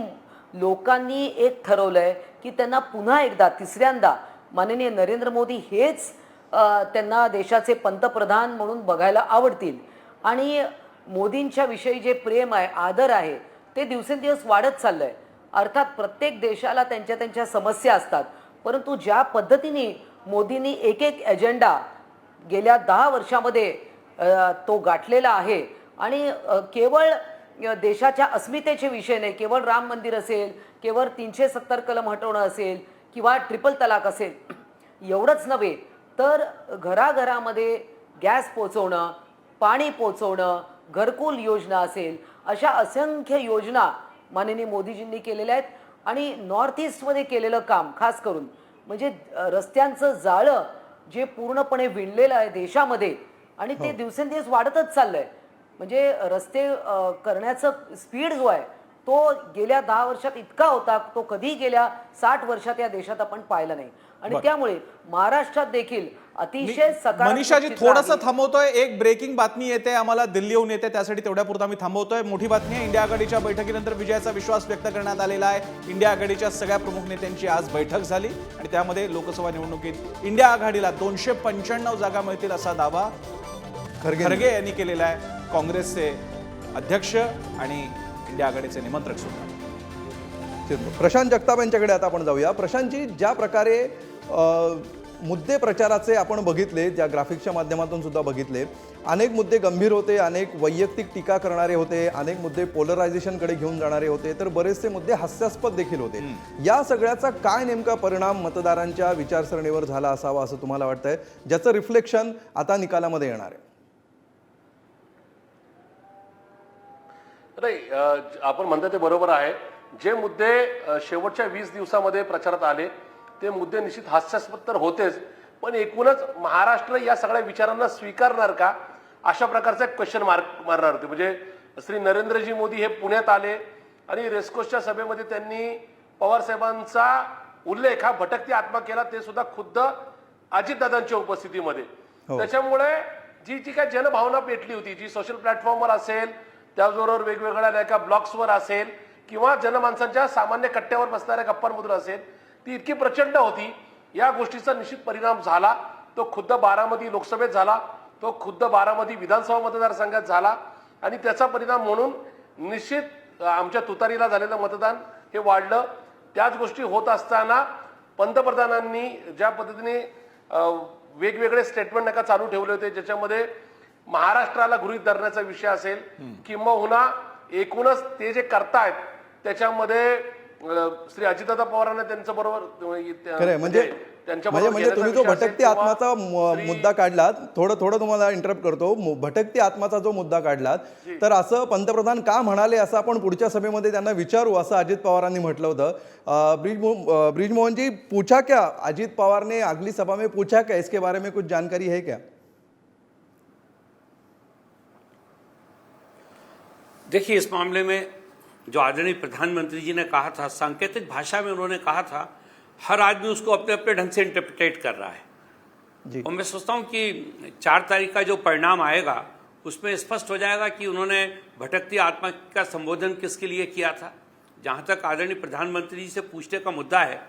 लोकांनी एक ठरवलंय की त्यांना पुन्हा एकदा तिसऱ्यांदा माननीय नरेंद्र मोदी हेच त्यांना देशाचे पंतप्रधान म्हणून बघायला आवडतील. आणि मोदींच्या विषयी जे प्रेम आहे, आदर आहे, ते दिवसेंदिवस वाढत चाललंय. अर्थात प्रत्येक देशाला त्यांच्या त्यांच्या समस्या असतात, परंतु ज्या पद्धतीने मोदींनी एक एक एजेंडा गेल्या 10 वर्षामध्ये तो गाठलेला आहे आणि केवळ देशाच्या अस्मितेचे विषय नाही, केवळ राम मंदिर असेल, केवळ 370 कलम हटवणं असेल किंवा ट्रिपल तलाक असेल, एवढंच नव्हे तर घराघरामध्ये गॅस पोचवणं, पाणी पोचवणं, घरकुल योजना असेल, अशा असंख्य योजना माननीय मोदीजींनी केलेल्या आहेत. आणि नॉर्थ ईस्टमध्ये केलेलं काम खास करून म्हणजे रस्त्यांचं जाळं जे पूर्णपणे विणलेलं आहे देशामध्ये आणि ते दिवसेंदिवस वाढतच चाललंय. म्हणजे रस्ते करण्याचं स्पीड जो आहे तो गेल्या 10 वर्षात इतका होता तो कधी गेल्या 60 वर्षात या देशात आपण पाहिला नाही. आणि त्यामुळे महाराष्ट्रात देखील अतिशय सकारात्मक मनीषाजी चित्र थोडंसं आहे. थांबवतोय. एक ब्रेकिंग बातमी येते आम्हाला दिल्लीहून येते, त्यासाठी तेवढ्यापुरता मी थांबवतोय. मोठी बातमी आहे, इंडिया आघाडीच्या बैठकीनंतर विजयाचा विश्वास व्यक्त करण्यात आलेला आहे. इंडिया आघाडीच्या सगळ्या प्रमुख नेत्यांची आज बैठक झाली आणि त्यामध्ये लोकसभा निवडणुकीत इंडिया आघाडीला 295 जागा मिळतील असा दावा खरगे यांनी केलेला आहे. काँग्रेसचे अध्यक्ष आणि इंडिया आघाडीचे निमंत्रक सुद्धा. प्रशांत जगताप यांच्याकडे आता आपण जाऊया. प्रशांतजी, ज्या प्रकारे मुद्दे प्रचाराचे आपण बघितले, ज्या ग्राफिक्सच्या माध्यमातून सुद्धा बघितले, अनेक मुद्दे गंभीर होते, अनेक वैयक्तिक टीका करणारे होते, अनेक मुद्दे पोलरायझेशनकडे घेऊन जाणारे होते, तर बरेचसे मुद्दे हास्यास्पद देखील होते. या सगळ्याचा काय नेमका परिणाम मतदारांच्या विचारसरणीवर झाला असावा असं तुम्हाला वाटतंय, ज्याचं रिफ्लेक्शन आता निकालामध्ये येणार आहे? नाही, आपण म्हणता ते बरोबर आहे. जे मुद्दे शेवटच्या 20 दिवसामध्ये प्रचारात आले ते मुद्दे निश्चित हास्यास्पद तर होतेच, पण एकूणच महाराष्ट्र या सगळ्या विचारांना स्वीकारणार का अशा प्रकारचा एक क्वेश्चन मार्क मारणार होते. म्हणजे श्री नरेंद्रजी मोदी हे पुण्यात आले आणि रेस्कोसच्या सभेमध्ये त्यांनी पवार साहेबांचा उल्लेख हा भटकती आत्मा केला, ते सुद्धा खुद्द अजितदादांच्या उपस्थितीमध्ये. त्याच्यामुळे जी काय जनभावना पेटली होती, जी सोशल प्लॅटफॉर्मवर असेल, त्याचबरोबर वेगवेगळ्या नाही का ब्लॉग्सवर असेल किंवा जनमानसांच्या सामान्य कट्ट्यावर बसणाऱ्या गप्पांमधून असेल, ती इतकी प्रचंड होती. या गोष्टीचा निश्चित परिणाम झाला. तो खुद्द बारामती लोकसभेत झाला, तो खुद्द बारामती विधानसभा मतदारसंघात झाला आणि त्याचा परिणाम म्हणून निश्चित आमच्या तुतारीला झालेलं मतदान हे वाढलं. त्याच गोष्टी होत असताना पंतप्रधानांनी ज्या पद्धतीने वेगवेगळे स्टेटमेंट नका चालू ठेवले होते, ज्याच्यामध्ये महाराष्ट्राला गृहीत धरण्याचा विषय असेल किंबहुना एकूणच ते जे करतायत त्याच्यामध्ये श्री अजितदादा पवारांना त्यांचं बरोबर म्हणजे तुम्ही जो भटकती आत्माचा मुद्दा काढलात, थोडं तुम्हाला इंटरप्ट करतो, भटकती आत्माचा जो मुद्दा काढलात, तर असं पंतप्रधान का म्हणाले असं आपण पुढच्या सभेमध्ये त्यांना विचारू असं अजित पवारांनी म्हटलं होतं. ब्रिजमोहन जी, पूछा क्या अजित पवार ने अगली सभा में पूछा क्या, इसके बारे में कुछ जानकारी है क्या? देखिए, इस मामले में जो आदरणीय प्रधानमंत्री जी ने कहा था, सांकेतिक भाषा में उन्होंने कहा था, हर आदमी उसको अपने अपने ढंग से इंटरप्रिटेट कर रहा है. और मैं सोचता हूं कि 4 तारीख का जो परिणाम आएगा उसमें स्पष्ट हो जाएगा कि उन्होंने भटकती आत्मा का संबोधन किसके लिए किया था. जहां तक आदरणीय प्रधानमंत्री जी से पूछने का मुद्दा है,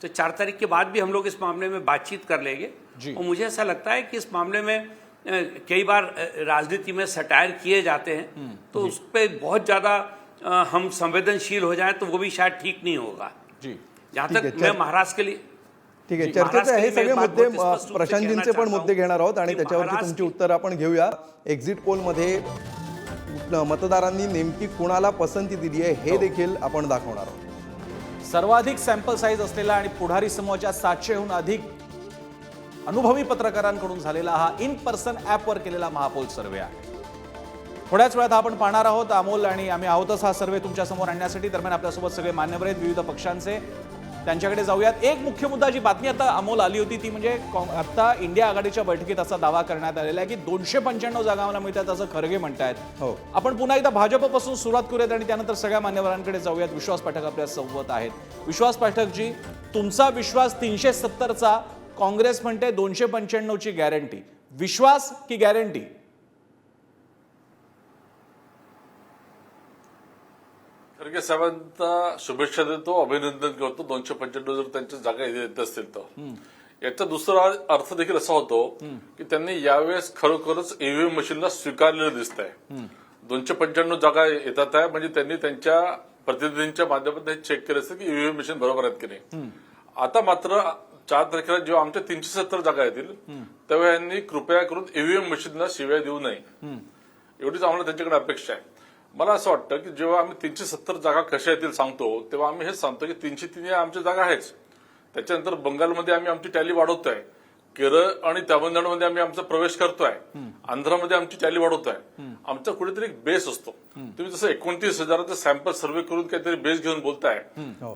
तो 4 तारीख के बाद भी हम लोग इस मामले में बातचीत कर लेंगे. और मुझे ऐसा लगता है कि इस मामले में कई बार राजनीति में सटायर किए जाते हैं, तो उस पर बहुत ज़्यादा हम संवेदनशील हो जाए तो वो भी शायद ठीक नहीं होगा. जहाँ तक मैं महाराष्ट्र के लिए ठीक आहे, चर्चेचे हे सगळे मुद्दे प्रशांतजींचे पण मुद्दे घेणार आहोत आणि त्याच्यावरची तुमची उत्तर आपण घेऊया. एक्झिट पोलमध्ये मतदारांनी नेमकी कुणाला पसंती दिली आहे हे देखील आपण दाखवणार आहोत. सर्वाधिक सॅम्पल साईज असलेला आणि पुढारी समूहाच्या 700हून अधिक अनुभवी पत्रकारांकडून झालेला हा इन पर्सन ॲपवर केलेला महापोल सर्वे आहे. थोड्याच वेळात आपण पाहणार आहोत. अमोल आणि आम्ही आहोतच हा सर्वे तुमच्या समोर आणण्यासाठी. दरम्यान आपल्यासोबत सगळे मान्यवर आहेत विविध पक्षांचे, त्यांच्याकडे जाऊयात. एक मुख्य मुद्दा, जी बातमी आता अमोल आली होती ती म्हणजे आता इंडिया आघाडीच्या बैठकीत असा दावा करण्यात आलेला आहे की 295 जागा मला मिळतात असं खरगे म्हणतायत. आपण पुन्हा एकदा भाजपपासून सुरुवात करूयात आणि त्यानंतर सगळ्या मान्यवरांकडे जाऊयात. विश्वास पाठक आपल्या सोबत आहेत. विश्वास पाठकजी, तुमचा विश्वास 370चा, काँग्रेस म्हणते 295ची गॅरंटी. विश्वास की गॅरंटी? खरगे साहेबांना शुभेच्छा देतो, अभिनंदन करतो. 295 जर त्यांच्या जागा येत असतील तर. याचा दुसरा अर्थ देखील असा होतो की त्यांनी यावेळेस खरोखरच ईव्हीएम मशीनला स्वीकारलेलं दिसत आहे. 295 जागा येतात आहे म्हणजे त्यांनी त्यांच्या प्रतिनिधींच्या माध्यमातून चेक केलं असतं की ईव्हीएम मशीन बरोबर आहेत की नाही. आता मात्र 4 तारखेला जेव्हा आमच्या 370 जागा येतील तेव्हा यांनी कृपया करून ईव्हीएम मशीनला शिव्या देऊ नये, एवढीच आम्हाला त्यांच्याकडे अपेक्षा आहे. मला असं वाटतं की जेव्हा आम्ही 370 जागा कशा येतील सांगतो तेव्हा आम्ही हेच सांगतो की 303 या आमच्या जागा आहेच. त्याच्यानंतर बंगालमध्ये आम्ही आमची टॅली वाढवतोय, केरळ आणि तामिळनाडूमध्ये आम्ही आमचा प्रवेश करतोय, आंध्रामध्ये आमची टॅली वाढवतोय. आमचा कुठेतरी एक बेस असतो. तुम्ही जसं 29,000चा सॅम्पल सर्व्हे करून काहीतरी बेस घेऊन बोलताय,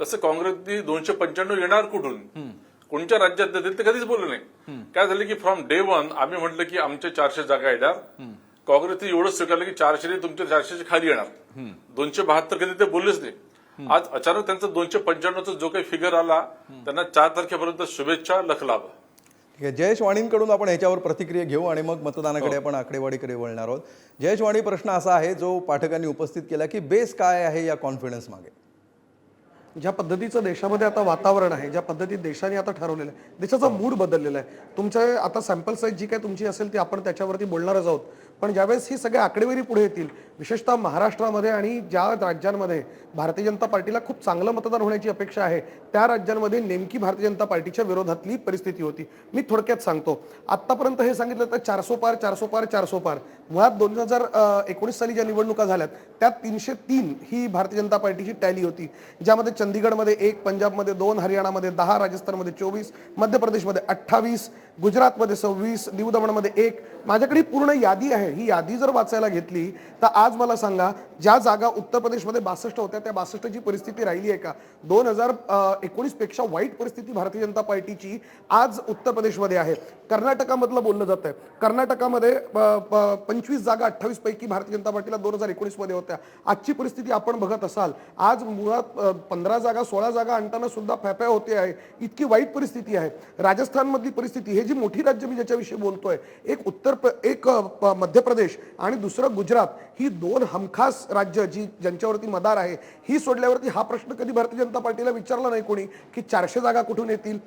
तसं काँग्रेसनी 295 येणार कुठून, कोणत्या राज्यात देतील ते कधीच बोलले नाही. काय झालं की फ्रॉम डे 1 आम्ही म्हटलं की आमच्या 400 जागा येणार. काँग्रेसने एवढं स्वीकारलं की 400 तुमच्या 400 खाली येणार. 272 कधी ते बोललेच नाही. आज अचानक त्यांचा 295चा जो काही फिगर आला, त्यांना 4 तारखेपर्यंत शुभेच्छा, लख लाभ. ठीक आहे, जयेश वाणींकडून आपण ह्याच्यावर प्रतिक्रिया घेऊ आणि मग मतदानाकडे आपण आकडेवारीकडे वळणार आहोत. जयेश वाणी, प्रश्न असा आहे जो पाठकांनी उपस्थित केला की बेस काय आहे या कॉन्फिडन्स मागे? ज्या पद्धतीचं देशामध्ये आता वातावरण आहे, ज्या पद्धतीत देशाने आता ठरवलेलं आहे, देशाचा मूड बदललेला आहे. तुमच्या आता सॅम्पल साईज जी काय तुमची असेल ती आपण त्याच्यावरती बोलणारच आहोत. पण ज्यावेळेस ही सगळ्या आकडेवारी पुढे येतील, विशेषतः महाराष्ट्रामध्ये आणि ज्या राज्यांमध्ये भारतीय जनता पार्टीला खूप चांगलं मतदान होण्याची अपेक्षा आहे, त्या राज्यांमध्ये नेमकी भारतीय जनता पार्टीच्या विरोधातली परिस्थिती होती. मी थोडक्यात सांगतो. आतापर्यंत हे सांगितलं तर 400 पार 400 पार 400 पार. मुळात 2019 साली ज्या निवडणुका झाल्यात त्यात 303 ही भारतीय जनता पार्टीची टॅली होती, ज्यामध्ये चंदीगडमध्ये 1, पंजाबमध्ये 2, हरियाणामध्ये 10, राजस्थानमध्ये 24, मध्य प्रदेशमध्ये 28, गुजरातमध्ये 26, दीव दमणमध्ये 1. माझ्याकडे पूर्ण यादी आहे. ही यादी जर वाचायला घेतली तर आज मला सांगा, ज्या जागा उत्तर प्रदेशमध्ये 62 होत्या त्या 62ची परिस्थिती राहिली आहे का? 2019 पेक्षा वाईट परिस्थिती भारतीय जनता पार्टीची आज उत्तर प्रदेशमध्ये आहे. कर्नाटकामधलं बोललं जात आहे. कर्नाटकामध्ये 25 जागा 28 पैकी भारतीय जनता पार्टीला 2019 मध्ये होत्या. आजची परिस्थिती आपण बघत असाल, आज मुळात 15 जागा 16 जागा आणताना सुद्धा फॅफॅ होते आहे. इतकी वाईट परिस्थिती आहे. राजस्थानमधली परिस्थिती, हे जी मोठी राज्य मी ज्याच्याविषयी बोलतोय, एक मध्य प्रदेश आणि दुसरं गुजरात, ही 2 हमखास राज्य ज्यांच्यावरती मदार आहे. ही सोडल्यावरती हा प्रश्न कधी भारतीय जनता पार्टीला विचारला नाही कोणी की 400 जागा कुठून येतील.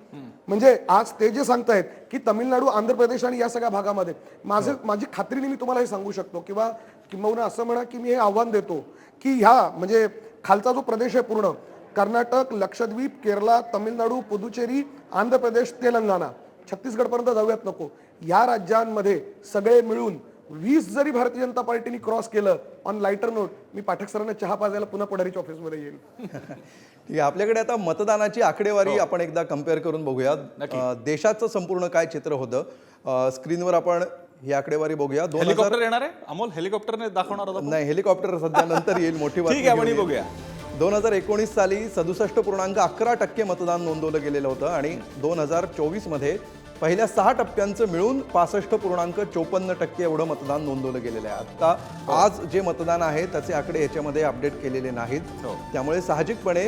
म्हणजे आज ते जे सांगतायत की तामिळनाडू, आंध्र प्रदेश आणि या सगळ्या भागामध्ये, माझी खात्रीने मी तुम्हाला हे सांगू शकतो किंवा किंबहुना असं म्हणा की मी हे आव्हान देतो की ह्या म्हणजे खालचा जो प्रदेश आहे पूर्ण, कर्नाटक, लक्षद्वीप, केरला, तामिळनाडू, पुदुचेरी, आंध्र प्रदेश, तेलंगणा, छत्तीसगडपर्यंत जाऊयात नको, या राज्यांमध्ये सगळे मिळून 20 जरी भारतीय जनता पार्टीने क्रॉस केलं, ऑन लाईटर नोट, मी पाठक सरांना चहा पाजायला पुन्हा पुढारीच्या ऑफिसमध्ये येईल. ठीक आहे, आपल्याकडे आता मतदानाची आकडेवारी आपण एकदा कम्पेअर करून बघूया. देशाचं संपूर्ण काय चित्र होतं स्क्रीनवर आपण ही आकडेवारी बघूया. हेलिकॉप्टर येणार आहे अमोल, हेलिकॉप्टरने दाखवणार होता. नाही, हेलिकॉप्टर सध्या नंतर येईल, मोठी ठीक आहे, आपण बघूया. 2019 साली 67.11% मतदान नोंदवलं गेलेलं होतं आणि 2024 मध्ये पहिल्या 6 टप्प्यांचं मिळून 65.54% एवढं मतदान नोंदवलं गेलेलं आहे. आता आज जे मतदान आहे त्याचे आकडे याच्यामध्ये अपडेट केलेले नाहीत, त्यामुळे साहजिकपणे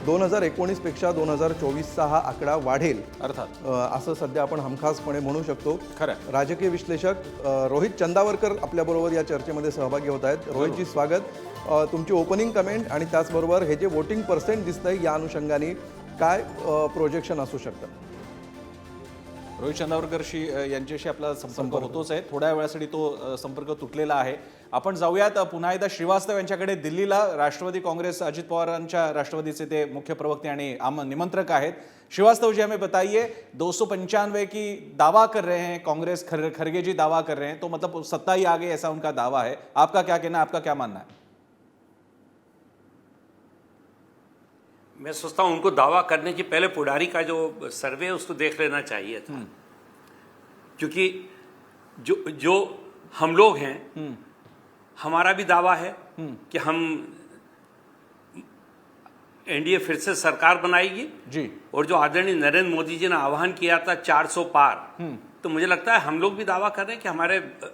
2019 पेक्षा 2024चा हा आकडा वाढेल अर्थात, असं सध्या आपण हमखासपणे म्हणू शकतो. खरं. राजकीय विश्लेषक रोहित चंदावरकर आपल्याबरोबर या चर्चेमध्ये सहभागी होत आहेत. रोहितजी, स्वागत. तुमची ओपनिंग कमेंट आणि त्याचबरोबर हे जे वोटिंग पर्सेंट दिसतंय या अनुषंगाने काय प्रोजेक्शन असू शकतं? रोहित चंदावरकरशी यांच्याशी आपला संपर्क होतोच आहे. थोड्या वेळासाठी तो संपर्क तुटलेला आहे. आपण जाऊयात पुन्हा एकदा श्रीवास्तव यांच्याकडे दिल्लीला. राष्ट्रवादी काँग्रेस, अजित पवारांच्या राष्ट्रवादीचे ते मुख्य प्रवक्ते आणि निमंत्रक आहेत. श्रीवास्तव जी, हमें बताइए, 295 की दावा कर रहे हैं कांग्रेस, खरगे जी दावा कर रहे हैं, तो मतलब सत्ता ही आ गई ऐसा उनका दावा है. आपका क्या कहना है, आपका क्या मानना है? मैं सोचता हूं उनको दावा करने की पहले पुडारी का जो सर्वे है उसको देख लेना चाहिए था, क्योंकि जो हम लोग हैं, हमारा भी दावा है कि हम एनडीए फिर से सरकार बनाएगी जी, और जो आदरणीय नरेंद्र मोदी जी ने आह्वान किया था 400 पार, तो मुझे लगता है हम लोग भी दावा कर रहे हैं कि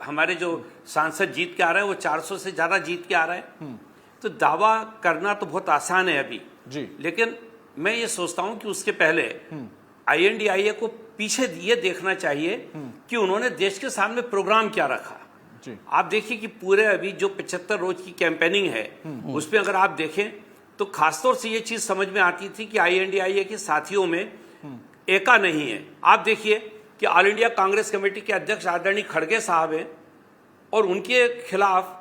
हमारे जो सांसद जीत के आ रहे हैं वो 400 से ज्यादा जीत के आ रहे हैं. तो दावा करना तो बहुत आसान है अभी जी, लेकिन मैं ये सोचता हूं कि उसके पहले INDIA को पीछे ये देखना चाहिए कि उन्होंने देश के सामने प्रोग्राम क्या रखा जी. आप देखिए कि पूरे अभी जो 75 रोज की कैंपेनिंग है उसमें अगर आप देखें तो खासतौर से ये चीज समझ में आती थी कि INDIA के साथियों में एका नहीं है. आप देखिए कि ऑल इंडिया कांग्रेस कमेटी के अध्यक्ष आदरणीय खड़गे साहब हैं और उनके खिलाफ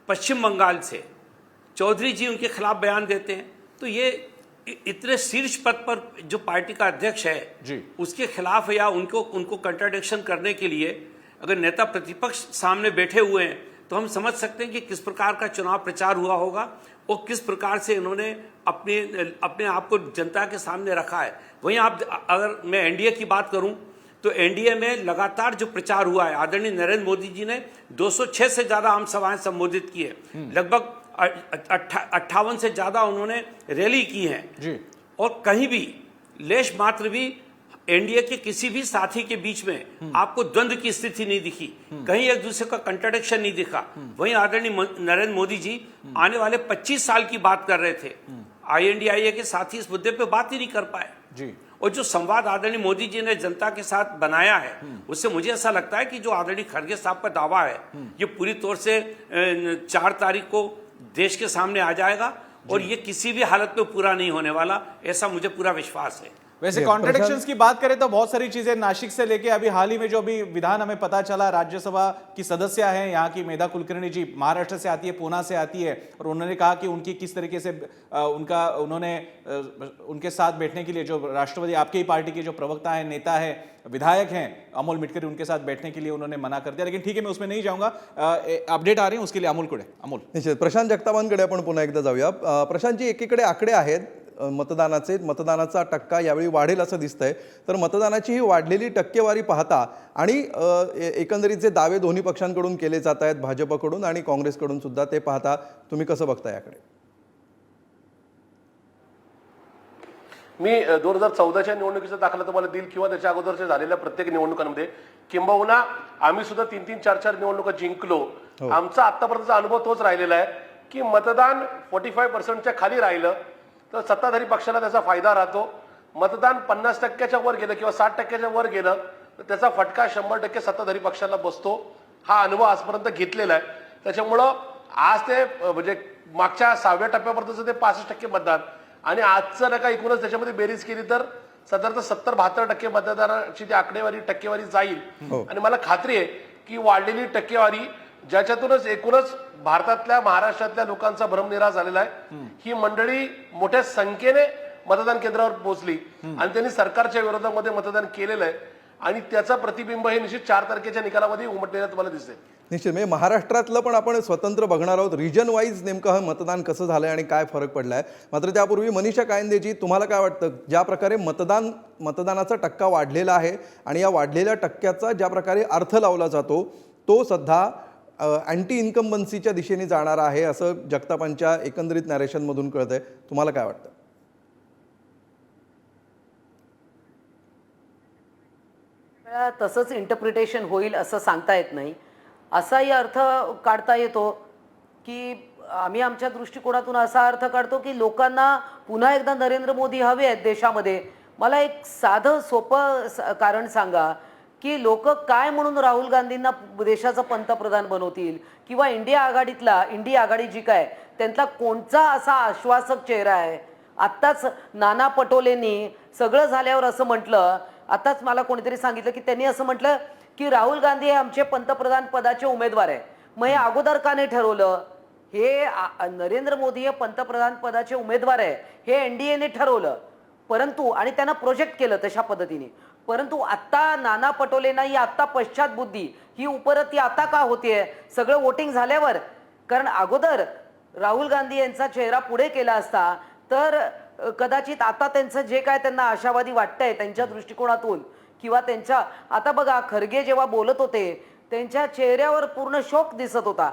पश्चिम बंगाल से चौधरी जी उनके खिलाफ बयान देते हैं. तो ये इतने शीर्ष पद पर जो पार्टी का अध्यक्ष है जी। उसके खिलाफ या उनको कंट्राडिक्शन करने के लिए अगर नेता प्रतिपक्ष सामने बैठे हुए हैं तो हम समझ सकते हैं कि किस प्रकार का चुनाव प्रचार हुआ होगा और किस प्रकार से इन्होंने अपने आप को जनता के सामने रखा है। वहीं आप अगर मैं एनडीए की बात करूं तो एनडीए में लगातार जो प्रचार हुआ है, आदरणीय नरेंद्र मोदी जी ने 206 से ज्यादा आम सभाएं संबोधित की है, लगभग 58 से ज्यादा उन्होंने रैली की है जी। और कहीं भी लेश मात्र भी एनडीए के किसी भी साथी के बीच में आपको द्वंद्व की स्थिति नहीं दिखी, कहीं एक दूसरे का कंट्राडिक्शन नहीं दिखा। वहीं आदरणीय नरेंद्र मोदी जी आने वाले 25 साल की बात कर रहे थे, INDIA के साथी इस मुद्दे पे बात ही नहीं कर पाए जी। और जो संवाद आदरणीय मोदी जी ने जनता के साथ बनाया है उससे मुझे ऐसा लगता है कि जो आदरणीय खड़गे साहब का दावा है ये पूरी तौर से 4 तारीख को देश के सामने आ जाएगा और ये किसी भी हालत में पूरा नहीं होने वाला, ऐसा मुझे पूरा विश्वास है। वैसे कॉन्ट्रडिक्शंस की बात करें तो बहुत सारी चीजें नासिक से लेके अभी हाल ही में जो अभी विधान हमें पता चला, राज्यसभा की सदस्य हैं यहाँ की मेधा कुलकर्णी जी, महाराष्ट्र से आती है, पूना से आती है, और उन्होंने कहा कि उनकी किस तरीके से उनके साथ बैठने के लिए जो राष्ट्रवादी आपकी ही पार्टी के जो प्रवक्ता है, नेता है, विधायक हैं अमोल मिटकरी, उनके साथ बैठने के लिए उन्होंने मना कर दिया। लेकिन ठीक है, मैं उसमें नहीं जाऊंगा। अपडेट आ रही है उसके लिए अमोल कुडे। अमोल, निश्चित प्रशांत जगतापांकडे आपण पुन्हा एकदा जाऊया। प्रशांतजी, एकीकडे आकडे आहेत मतदानाचा टक्का यावेळी वाढेल असं दिसतंय, तर मतदानाची ही वाढलेली टक्केवारी पाहता आणि एकंदरीत जे दावे दोन्ही पक्षांकडून केले जात आहेत, भाजपकडून आणि काँग्रेसकडून सुद्धा, ते पाहता तुम्ही कसं बघता याकडे? मी 2014च्या निवडणुकीचा दाखला तुम्हाला देईल किंवा त्याच्या अगोदरच्या झालेल्या प्रत्येक निवडणुकांमध्ये, किंबहुना आम्ही सुद्धा 3-3, 4-4 निवडणुका जिंकलो। आमचा आतापर्यंतचा अनुभव तोच राहिलेला आहे की मतदान 45% खाली राहिलं तर सत्ताधारी पक्षाला त्याचा फायदा राहतो। मतदान 50% वर गेलं किंवा 60% वर गेलं तर त्याचा फटका 100% सत्ताधारी पक्षाला बसतो। हा अनुभव आजपर्यंत घेतलेला आहे। त्याच्यामुळं आज ते म्हणजे मागच्या 6व्या टप्प्यापर्यंतचं ते 65% मतदान आणि आजचं नका एकूणच त्याच्यामध्ये बेरीज केली तर साधारणतः 70-72% मतदानाची ती आकडेवारी टक्केवारी जाईल। आणि मला खात्री आहे की वाढलेली टक्केवारी ज्याच्यातूनच एकूणच भारतातल्या महाराष्ट्रातल्या लोकांचा भ्रमनिरास झालेला आहे। ही मंडळी मोठ्या संख्येने मतदान केंद्रावर पोहोचली आणि त्यांनी सरकारच्या विरोधामध्ये मतदान केलेलं आहे आणि त्याचा प्रतिबिंब हे निश्चित 4 तारखेच्या निकालामध्ये उमटलेलं तुम्हाला दिसेल। निश्चित, म्हणजे महाराष्ट्रातलं पण आपण स्वतंत्र बघणार आहोत, रिजन वाईज नेमकं हे मतदान कसं झालंय आणि काय फरक पडलाय। मात्र त्यापूर्वी मनीषा कायंदेजी, तुम्हाला काय वाटतं, ज्या प्रकारे मतदानाचा टक्का वाढलेला आहे आणि या वाढलेल्या टक्क्याचा ज्या प्रकारे अर्थ लावला जातो तो सध्या अँटी इन्कम्बन्सीच्या दिशेने जाणार आहे असं जगतापांच्या एकंदरीत नॅरेशनमधून कळतंय, तुम्हाला काय वाटतं? तसंच इंटरप्रिटेशन होईल असं सांगता येत नाही। असाही अर्थ काढता येतो की आम्ही आमच्या दृष्टिकोनातून असा अर्थ काढतो की लोकांना पुन्हा एकदा नरेंद्र मोदी हवे आहेत देशामध्ये। मला एक साधं सोपं कारण सांगा की लोक काय म्हणून राहुल गांधींना देशाचा पंतप्रधान बनवतील किंवा इंडिया आघाडी जी काय त्यांचा कोणता असा आश्वासक चेहरा आहे। आत्ताच नाना पटोलेंनी सगळं झाल्यावर असं म्हटलं, आताच मला कोणीतरी सांगितलं की त्यांनी असं म्हटलं की राहुल गांधी हे आमचे पंतप्रधान पदाचे उमेदवार आहे। मग हे अगोदर का नाही ठरवलं? हे नरेंद्र मोदी हे पंतप्रधान पदाचे उमेदवार आहे हे एनडीएने ठरवलं, परंतु आणि त्यांना प्रोजेक्ट केलं तशा पद्धतीने। परंतु आता नाना पटोलेंना ही आता पश्चात बुद्धी ही उपरती आता का होतीये? सगळं वोटिंग झाल्यावर। कारण अगोदर राहुल गांधी यांचा चेहरा पुढे केला असता तर कदाचित आता त्यांचं जे काय त्यांना आशावादी वाटतंय त्यांच्या दृष्टिकोनातून किंवा त्यांच्या, आता बघा खरगे जेव्हा बोलत होते त्यांच्या चेहऱ्यावर पूर्ण शोक दिसत होता,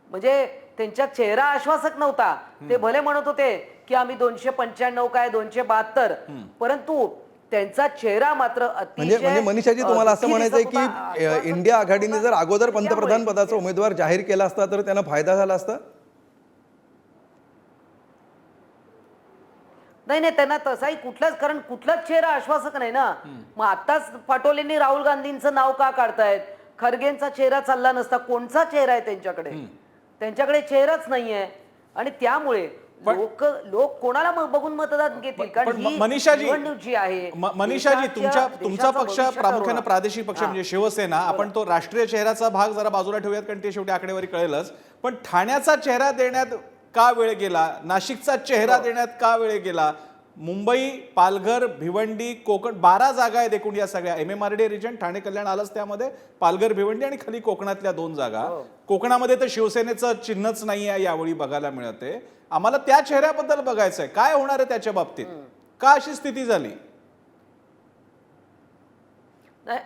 म्हणजे त्यांचा चेहरा आश्वासक नव्हता। ते भले म्हणत होते की आम्ही 295 काय 272, परंतु त्यांचा चेहरा मात्र म्हणजे मनीषाजी, तुम्हाला असं म्हणायचंय की इंडिया आघाडीने जर अगोदर पंतप्रधान पदाचा उमेदवार जाहीर केला असता तर त्यांना फायदा झाला असता? नाही, त्यांना तसाही कुठलाच चेहरा आश्वासक नाही ना। मग आताच पटोलेंनी राहुल गांधींचं नाव का काढतायत? खरगेंचा चेहरा चालला नसता, कोणचा चेहरा आहे त्यांच्याकडे? त्यांच्याकडे चेहराच नाहीये आणि त्यामुळे लोक कोणाला बघून मतदान घेतील? कारण मनीषाजी, निवडणूक जी आहे, मनीषाजी, तुमचा पक्ष प्रामुख्याने प्रादेशिक पक्ष म्हणजे शिवसेना, आपण तो राष्ट्रीय चेहऱ्याचा भाग जरा बाजूला ठेवूयात कारण ते शेवटी आकडेवारी कळेलच, पण ठाण्याचा चेहरा देण्यात का वेळ गेला? नाशिकचा चेहरा देण्यात का वेळ गेला? मुंबई, पालघर, भिवंडी, कोकण 12 जागा आहेत एकूण या सगळ्या. MMRD रिजन, ठाणे कल्याण आलंच त्यामध्ये, पालघर, भिवंडी आणि खाली कोकणातल्या 2 जागा. कोकणामध्ये तर शिवसेनेचं चिन्हच नाही आहे यावेळी बघायला मिळते. आम्हाला त्या चेहऱ्याबद्दल बघायचं आहे, काय होणार आहे त्याच्या बाबतीत, का अशी स्थिती झाली? नाही,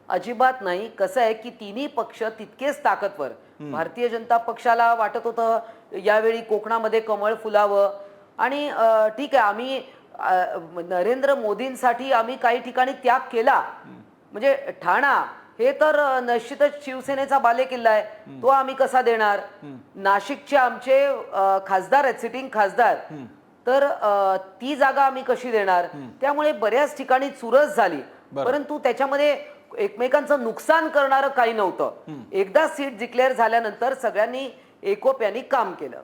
अजिबात नाही. कसं आहे की तिन्ही पक्ष तितकेच ताकदवर. भारतीय जनता पक्षाला वाटत होतं यावेळी कोकणामध्ये कमळ फुलावं आणि ठीक आहे, आम्ही नरेंद्र मोदींसाठी आम्ही काही ठिकाणी त्याग केला. म्हणजे ठाणा हे तर निश्चितच शिवसेनेचा बालेकिल्ला आहे, तो आम्ही कसा देणार. नाशिकचे आमचे खासदार आहेत, सिटिंग खासदार, तर ती जागा आम्ही कशी देणार. त्यामुळे बऱ्याच ठिकाणी चुरस झाली, परंतु त्याच्यामध्ये एकमेकांचं नुकसान करणारं काही नव्हतं. एकदा सीट डिक्लेअर झाल्यानंतर सगळ्यांनी एकोप्याने काम केलं.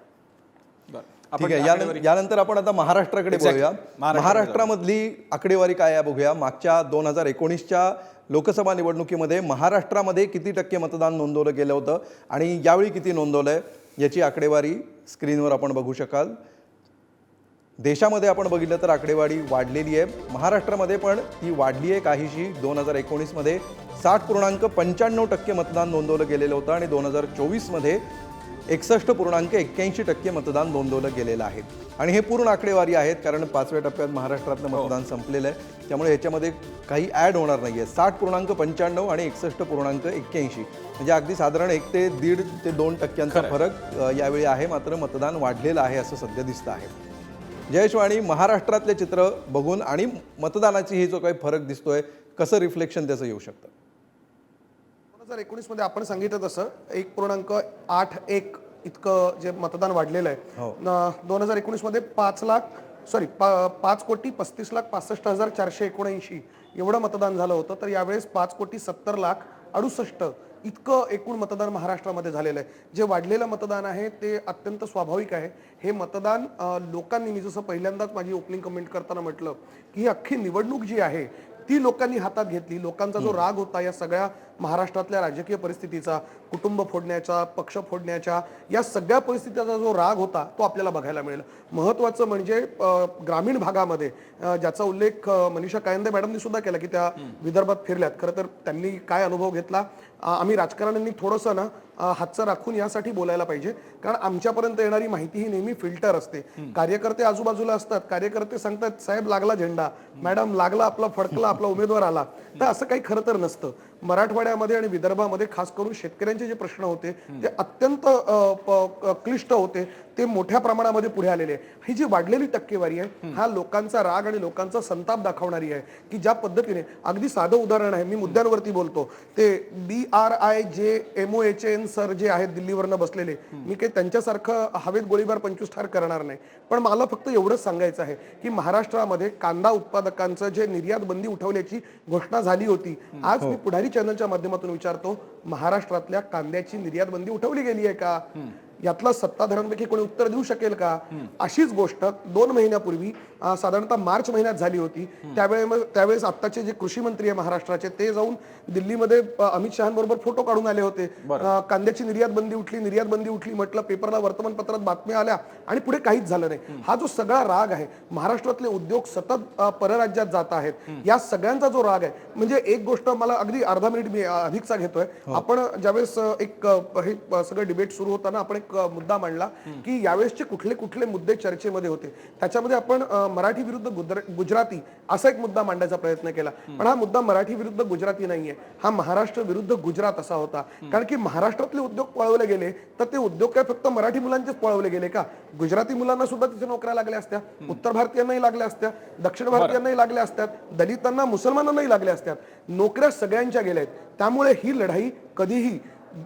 ठीक आहे, यानंतर आपण आता महाराष्ट्राकडे बघूया. महाराष्ट्रामधली आकडेवारी काय आहे बघूया. मागच्या 2019च्या लोकसभा निवडणुकीमध्ये महाराष्ट्रामध्ये किती टक्के मतदान नोंदवलं गेलं होतं आणि यावेळी किती नोंदवलंय याची आकडेवारी स्क्रीनवर आपण बघू शकाल. देशामध्ये आपण बघितलं तर आकडेवारी वाढलेली आहे, महाराष्ट्रामध्ये पण ती वाढली आहे काहीशी. 2019मध्ये 60.95% मतदान नोंदवलं गेलेलं होतं आणि 2024मध्ये 61.81% मतदान नोंदवलं गेलेलं आहे. आणि हे पूर्ण आकडेवारी आहेत, कारण 5व्या टप्प्यात महाराष्ट्रातलं मतदान संपलेलं आहे, त्यामुळे ह्याच्यामध्ये काही ॲड होणार नाही आहे. 60.95 आणि 61.81 म्हणजे अगदी साधारण 1 ते 1.5 ते 2% फरक यावेळी आहे. मात्र मतदान वाढलेलं आहे असं सध्या दिसतं आहे. जयेश वाणी, महाराष्ट्रातले चित्र बघून आणि मतदानाची ही जो काही फरक दिसतोय, कसं रिफ्लेक्शन त्याचं येऊ शकतं? 2019 मध्ये आपण सांगितलं तसं 1.81 इतकं जे मतदान वाढलेलं आहे. 2019 मध्ये 5,35,65,479 एवढं मतदान झालं होतं, तर यावेळेस 5,70,68,68 इतकं एकूण मतदान महाराष्ट्रामध्ये झालेलं आहे. जे वाढलेलं मतदान आहे ते अत्यंत स्वाभाविक आहे. हे मतदान लोकांनी, मी जसं पहिल्यांदाच माझी ओपनिंग कमेंट करताना म्हटलं की ही अख्खी निवडणूक जी आहे ती लोकांनी हातात घेतली. लोकांचा जो राग होता या सगळ्या महाराष्ट्रातल्या राजकीय परिस्थितीचा, कुटुंब फोडण्याचा, पक्ष फोडण्याच्या, या सगळ्या परिस्थितीचा जो राग होता तो आपल्याला बघायला मिळेल. महत्त्वाचं म्हणजे ग्रामीण भागामध्ये ज्याचा उल्लेख मनीषा कायंदे मॅडमनी सुद्धा केला की त्या विदर्भात फिरल्यात. खरं तर त्यांनी काय अनुभव घेतला, आम्ही राजकारण्यांनी थोडंसं ना हातचं राखून यासाठी बोलायला पाहिजे, कारण आमच्यापर्यंत येणारी माहिती ही नेहमी फिल्टर असते. कार्यकर्ते आजूबाजूला असतात, कार्यकर्ते सांगतात साहेब लागला झेंडा, मॅडम लागला, आपला फडकला, आपला उमेदवार आला. तर असं काही खरं तर नसतं. मराठवाड्यामध्ये आणि विदर्भामध्ये खास करून शेतकऱ्यांचे जे प्रश्न होते ते अत्यंत क्लिष्ट होते, ते मोठ्या प्रमाणामध्ये पुढे आलेले आहे. ही जी वाढलेली टक्केवारी आहे हा लोकांचा राग आणि लोकांचा संताप दाखवणारी आहे की ज्या पद्धतीने, अगदी साधं उदाहरण आहे, मी मुद्द्यांवरती बोलतो, ते BRIJMOHN सर जे आहेत दिल्लीवरनं बसलेले, मी काही त्यांच्यासारखं हवेत गोळीबार 25 ठार करणार नाही, पण मला फक्त एवढंच सांगायचं आहे की महाराष्ट्रामध्ये कांदा उत्पादकांचं जे निर्यात बंदी उठवण्याची घोषणा झाली होती, आज मी पुढारी चॅनलच्या माध्यमातून विचारतो, महाराष्ट्रातल्या कांद्याची निर्यात बंदी उठवली गेली आहे का? यातला सत्ताधाऱ्यांपैकी कोणी उत्तर देऊ शकेल का? अशीच गोष्ट 2 महिन्यापूर्वी साधारणतः मार्च महिन्यात झाली होती. त्यावेळेस आत्ताचे जे कृषी मंत्री आहे महाराष्ट्राचे, ते जाऊन दिल्लीमध्ये अमित शहांबरोबर फोटो काढून आले होते. कांद्याची निर्यात बंदी उठली म्हटलं, पेपरला, वर्तमानपत्रात बातम्या आल्या आणि पुढे काहीच झालं नाही. हा जो सगळा राग आहे, महाराष्ट्रातले उद्योग सतत परराज्यात जात आहेत, या सगळ्यांचा जो राग आहे, म्हणजे एक गोष्ट मला अगदी अर्धा मिनिट मी अधिकचा घेतोय. आपण ज्यावेळेस एक हे सगळं डिबेट सुरू होताना आपण एक मुद्दा मांडला की यावेळेसचे कुठले कुठले मुद्दे चर्चेमध्ये होते, त्याच्यामध्ये आपण मराठी विरुद्ध गुजराती असा एक मुद्दा मांडायचा प्रयत्न केला. पण हा मुद्दा मराठी विरुद्ध गुजराती नाहीये, हा महाराष्ट्र विरुद्ध गुजरात असा होता. कारण की महाराष्ट्रातले उद्योग पळवले गेले तर ते उद्योग काय फक्त मराठी मुलांचेच पळवले गेले का? गुजराती मुलांना सुद्धा तिथे नोकऱ्या लागल्या असत्या, उत्तर भारतीयांनाही लागल्या असत्या, दक्षिण भारतीयांनाही लागल्या असत्यात, दलितांना, मुसलमानांनाही लागल्या असत्यात. नोकऱ्या सगळ्यांच्या गेल्या आहेत. त्यामुळे ही लढाई कधीही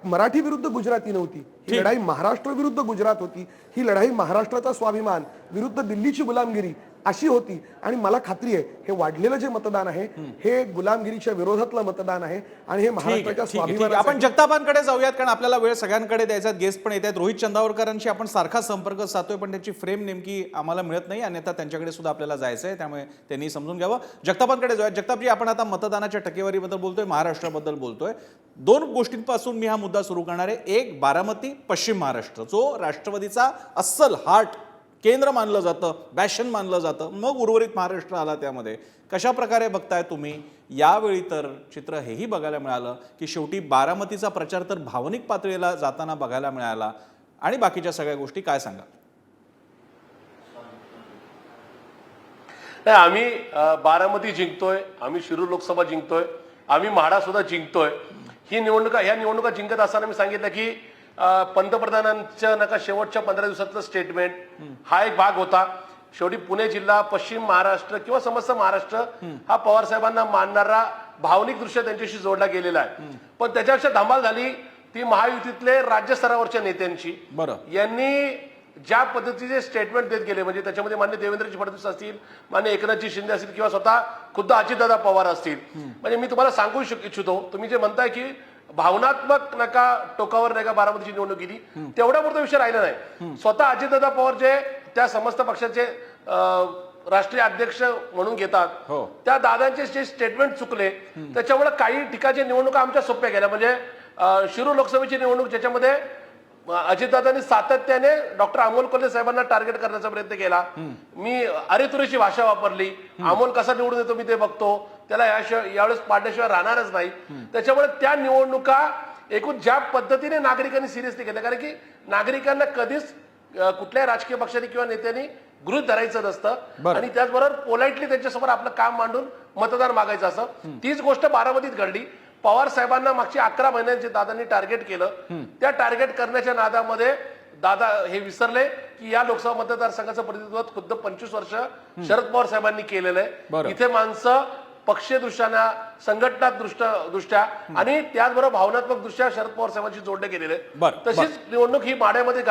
मराठी विरुद्ध गुजराती नव्हती, ही लढाई महाराष्ट्र विरुद्ध गुजरात होती. ही लढाई महाराष्ट्राचा स्वाभिमान विरुद्ध दिल्लीची गुलामगिरी अशी होती. आणि मला खात्री आहे हे वाढलेलं जे मतदान आहे हे गुलामगिरीच्या विरोधातलं मतदान आहे आणि हे महाराष्ट्राच्या स्वाभिमानाचं. आपण जगतापांकडे जाऊयात, कारण आपल्याला वेळ सगळ्यांकडे द्यायचा. गेस्ट पण येत आहेत. रोहित चंदावरकरांशी आपण सारखा संपर्क साधतोय, पण त्याची फ्रेम नेमकी आम्हाला मिळत नाही, अन्यथा त्यांच्याकडे सुद्धा आपल्याला जायचं आहे, त्यामुळे त्यांनी समजून घ्यावं. जगतापांकडे जाऊयात. जगतापजी, आपण आता मतदानाच्या टक्केवारीबद्दल बोलतोय, महाराष्ट्राबद्दल बोलतोय. 2 गोष्टींपासून मी हा मुद्दा सुरू करणार आहे. एक, बारामती, पश्चिम महाराष्ट्र, जो राष्ट्रवादीचा अस्सल हार्ट केंद्र मानलं जातं, बॅशन मानलं जातं, मग उर्वरित महाराष्ट्र आला त्यामध्ये. कशा प्रकारे बघताय तुम्ही? यावेळी तर चित्र हेही बघायला मिळालं की शेवटी बारामतीचा प्रचार तर भावनिक पातळीला जाताना बघायला मिळाला, आणि बाकीच्या सगळ्या गोष्टी काय सांगा? नाही, आम्ही बारामती जिंकतोय, आम्ही शिरूर लोकसभा जिंकतोय, आम्ही म्हाडा सुद्धा जिंकतोय. ह्या निवडणुका जिंकत असताना मी सांगितलं की पंतप्रधानांच्या नका शेवटच्या 15 दिवसातलं स्टेटमेंट हा एक भाग होता. शेवटी पुणे जिल्हा, पश्चिम महाराष्ट्र किंवा समस्त महाराष्ट्र हा पवार साहेबांना मानणारा भावनिक दृष्ट्या त्यांच्याशी जोडला गेलेला आहे. पण त्याच्यापेक्षा धमाल झाली ती महायुतीतले राज्य स्तरावरच्या नेत्यांची. बरं. यांनी ज्या पद्धतीचे स्टेटमेंट देत गेले, म्हणजे त्याच्यामध्ये मान्य देवेंद्रजी फडणवीस असतील, मान्य एकनाथजी शिंदे असतील किंवा स्वतः खुद्द अजितदादा पवार असतील, म्हणजे मी तुम्हाला सांगू इच्छितो, तुम्ही जे म्हणताय की भावनात्मक नका टोकावर नाही का बारामतीची निवडणूक गेली, तेवढा पुरता विषय राहिला नाही. स्वतः अजितदादा पवार जे त्या समस्त पक्षाचे राष्ट्रीय अध्यक्ष म्हणून घेतात, त्या दादांचे जे स्टेटमेंट चुकले त्याच्यामुळे काही ठिकाणच्या निवडणुका आमच्या सोप्या गेल्या. म्हणजे शिरूर लोकसभेची निवडणूक ज्याच्यामध्ये अजितदादांनी सातत्याने डॉक्टर अमोल कोल्हे साहेबांना टार्गेट करण्याचा प्रयत्न केला. मी अरेतुरीची भाषा वापरली, अमोल कसा निवडून येतो मी ते बघतो, त्याला यावेळेस पाडल्याशिवाय राहणारच नाही. त्याच्यामुळे त्या निवडणुका एकूण ज्या पद्धतीने नागरिकांनी सिरियसली घेतल्या, कारण की नागरिकांना कधीच कुठल्याही राजकीय पक्षाने किंवा नेत्यांनी गृहीत धरायचं नसतं आणि त्याचबरोबर पोलाइटली त्यांच्यासमोर आपलं काम मांडून मतदान मागायचं असं. तीच गोष्ट बारामतीत घडली. पवार साहेबांना मागची 11 महिन्यांचे दादांनी टार्गेट केलं. त्या टार्गेट करण्याच्या नादामध्ये दादा हे विसरले की या लोकसभा मतदारसंघाचं प्रतिनिधित्व खुद्द 25 वर्ष शरद पवार साहेबांनी केलेलं आहे. इथे माणसं पक्षीय दृष्ट्या, संघटनात्मक आणि त्याचबरोबर भावनात्मक दृष्ट्या शरद पवार साहेबांशी जोडले गेलेले. तशीच निवडणूक ही माढ्यामध्ये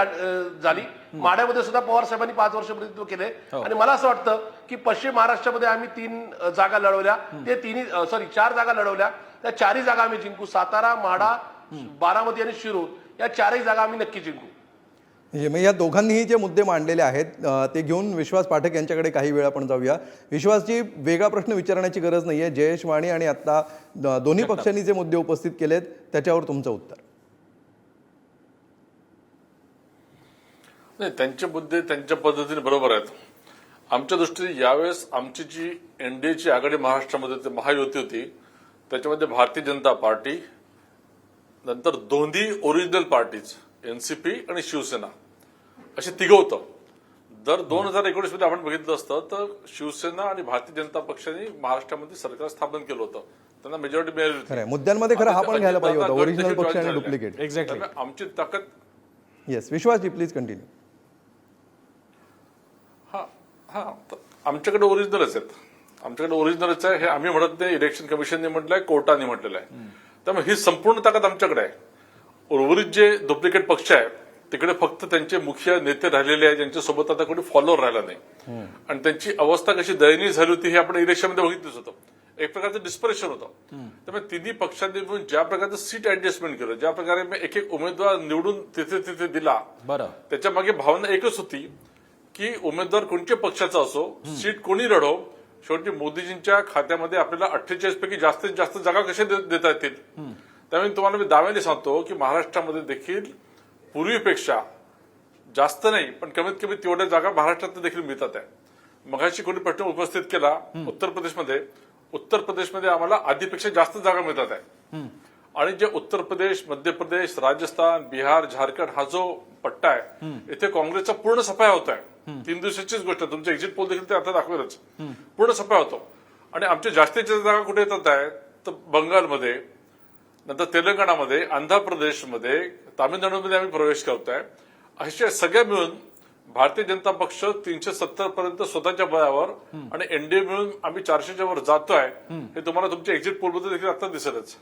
झाली. माढ्यामध्ये सुद्धा पवार साहेबांनी 5 वर्ष प्रतिनिधित्व केले आणि मला असं वाटतं की पश्चिम महाराष्ट्रामध्ये आम्ही 3 जागा लढवल्या, ते 4 जागा लढवल्या. त्या 4ही जागा आम्ही जिंकू. सातारा, माढा, बारामती आणि शिरूर या 4ही जागा आम्ही नक्की जिंकू. मग या दोघांनीही जे मुद्दे मांडलेले आहेत ते घेऊन विश्वास पाठक यांच्याकडे काही वेळ आपण जाऊया. विश्वासजी, वेगळा प्रश्न विचारण्याची गरज नाही आहे. जयेश वाणी आणि आत्ता दोन्ही पक्षांनी जे मुद्दे उपस्थित केलेत त्याच्यावर तुमचं उत्तर. नाही, त्यांचे मुद्दे त्यांच्या पद्धतीने बरोबर आहेत. आमच्या दृष्टीने यावेळेस आमची जी एनडीएची आघाडी महाराष्ट्रामध्ये महायुती होती, त्याच्यामध्ये भारतीय जनता पार्टी, नंतर दोन्ही ओरिजिनल पार्टीज एनसीपी आणि शिवसेना असे तिघं होतं. जर 2019 मध्ये आपण बघितलं असतं तर शिवसेना आणि भारतीय जनता पक्षाने महाराष्ट्रामध्ये सरकार स्थापन केलं होतं, त्यांना मेजॉरिटी मिळाली होती. मुद्द्यामध्ये खरं हा पण घ्यायला पाहिजे होता, ओरिजिनल पक्ष आणि डुप्लिकेट. एक्झॅक्टली. आमची ताकद. येस विश्वासजी, प्लीज कंटिन्यू. आमच्याकडे ओरिजिनलच आहेत. आमच्याकडे ओरिजिनलच आहे, हे आम्ही म्हणत नाही, इलेक्शन कमिशनने म्हटलंय, कोर्टाने म्हटलेलं आहे. त्यामुळे ही संपूर्ण ताकद आमच्याकडे आहे. उर्वरित जे डुप्लिकेट पक्ष आहे तिकडे फक्त त्यांचे मुख्य नेते राहिलेले आहेत, ज्यांच्यासोबत आता कोणी फॉलोअर राहिला नाही. आणि त्यांची अवस्था कशी दयनीय झाली होती हे आपण इलेक्शनमध्ये बघितलंच होतं. एक प्रकारचं डिस्परेशन होतं. त्यामुळे तिन्ही पक्षांनी मिळून ज्या प्रकारचं सीट ऍडजस्टमेंट केलं, ज्या प्रकारे एक उमेदवार निवडून तिथे दिला, त्याच्या मागे भावना एकच होती की उमेदवार कोणत्या पक्षाचा असो, सीट कोणी लढो, शेवटी मोदीजींच्या खात्यामध्ये आपल्याला 48 पैकी जास्तीत जास्त जागा कशा देता येतील. त्यामुळे तुम्हाला मी दाव्याने सांगतो की महाराष्ट्रामध्ये देखील पूर्वीपेक्षा जास्त नाही पण कमीत कमी तेवढ्या जागा महाराष्ट्रात देखील मिळतात आहे. मगाशी कोणी प्रश्न उपस्थित केला उत्तर प्रदेशमध्ये आम्हाला आधीपेक्षा जास्त जागा मिळतात आहे. आणि जे उत्तर प्रदेश, मध्य प्रदेश, राजस्थान, बिहार, झारखंड हा जो पट्टा आहे इथे काँग्रेसचा पूर्ण सफाया होत आहे. 3 दिवसाचीच गोष्ट, तुमचे एक्झिट पोल देखील ते आता दाखवेलच, पूर्ण सफाया होतो. आणि आमच्या जास्तीत जास्त जागा कुठे येतात आहे तर बंगालमध्ये, नंतर तेलंगणामध्ये, आंध्र प्रदेशमध्ये, तामिळनाडूमध्ये आम्ही प्रवेश करतोय. अशा सगळ्या मिळून भारतीय जनता पक्ष 370 पर्यंत स्वतःच्या बळावर आणि एनडीए मिळून आम्ही 400च्या वर जातोय. हे तुम्हाला तुमच्या एक्झिट पोलमध्ये देखील आता दिसेलच.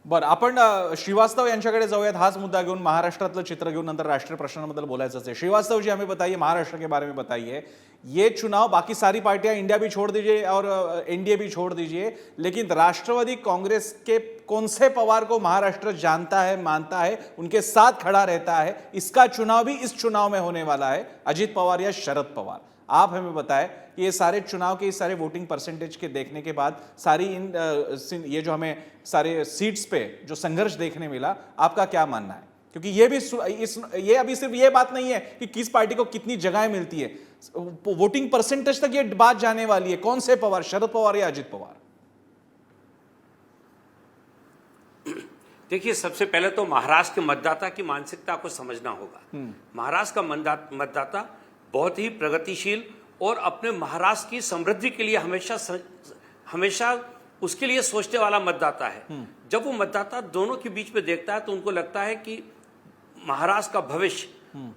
बरं, आपण श्रीवास्तव यांच्याकडे जाऊयात. हाच मुद्दा घेऊन, महाराष्ट्रातलं चित्र घेऊन नंतर राष्ट्रीय प्रश्नांबद्दल बोलायचं आहे. श्रीवास्तव जी, हमें बताइए, महाराष्ट्र के बारे में बताइए. ये चुनाव, बाकी सारी पार्टियां, इंडिया भी छोड़ दीजिए और एनडीए भी छोड़ दीजिए, लेकिन राष्ट्रवादी कांग्रेस के कौन से पवार को महाराष्ट्र जानता है, मानता है, उनके साथ खड़ा रहता है? इसका चुनाव भी इस चुनाव में होने वाला है, अजित पवार या शरद पवार. आप हमें बताएं कि ये सारे चुनाव के, इस सारे वोटिंग परसेंटेज के देखने के बाद सारी ये जो हमें सारे सीट्स पे जो संघर्ष देखने मिला, आपका क्या मानना है? क्योंकि ये अभी सिर्फ ये बात नहीं है कि किस पार्टी को कितनी जगह मिलती है, वोटिंग परसेंटेज तक ये बात जाने वाली है। कौन से पवार, शरद पवार या अजित पवार? देखिए, सबसे पहले तो महाराष्ट्र के मतदाता की मानसिकता को समझना होगा। महाराष्ट्र का मतदाता बहुत ही प्रगतिशील और अपने महाराष्ट्र की समृद्धि के लिए हमेशा उसके लिए सोचने वाला मतदाता है। जब वो मतदाता दोनों के बीच में देखता है तो उनको लगता है कि महाराष्ट्र का भविष्य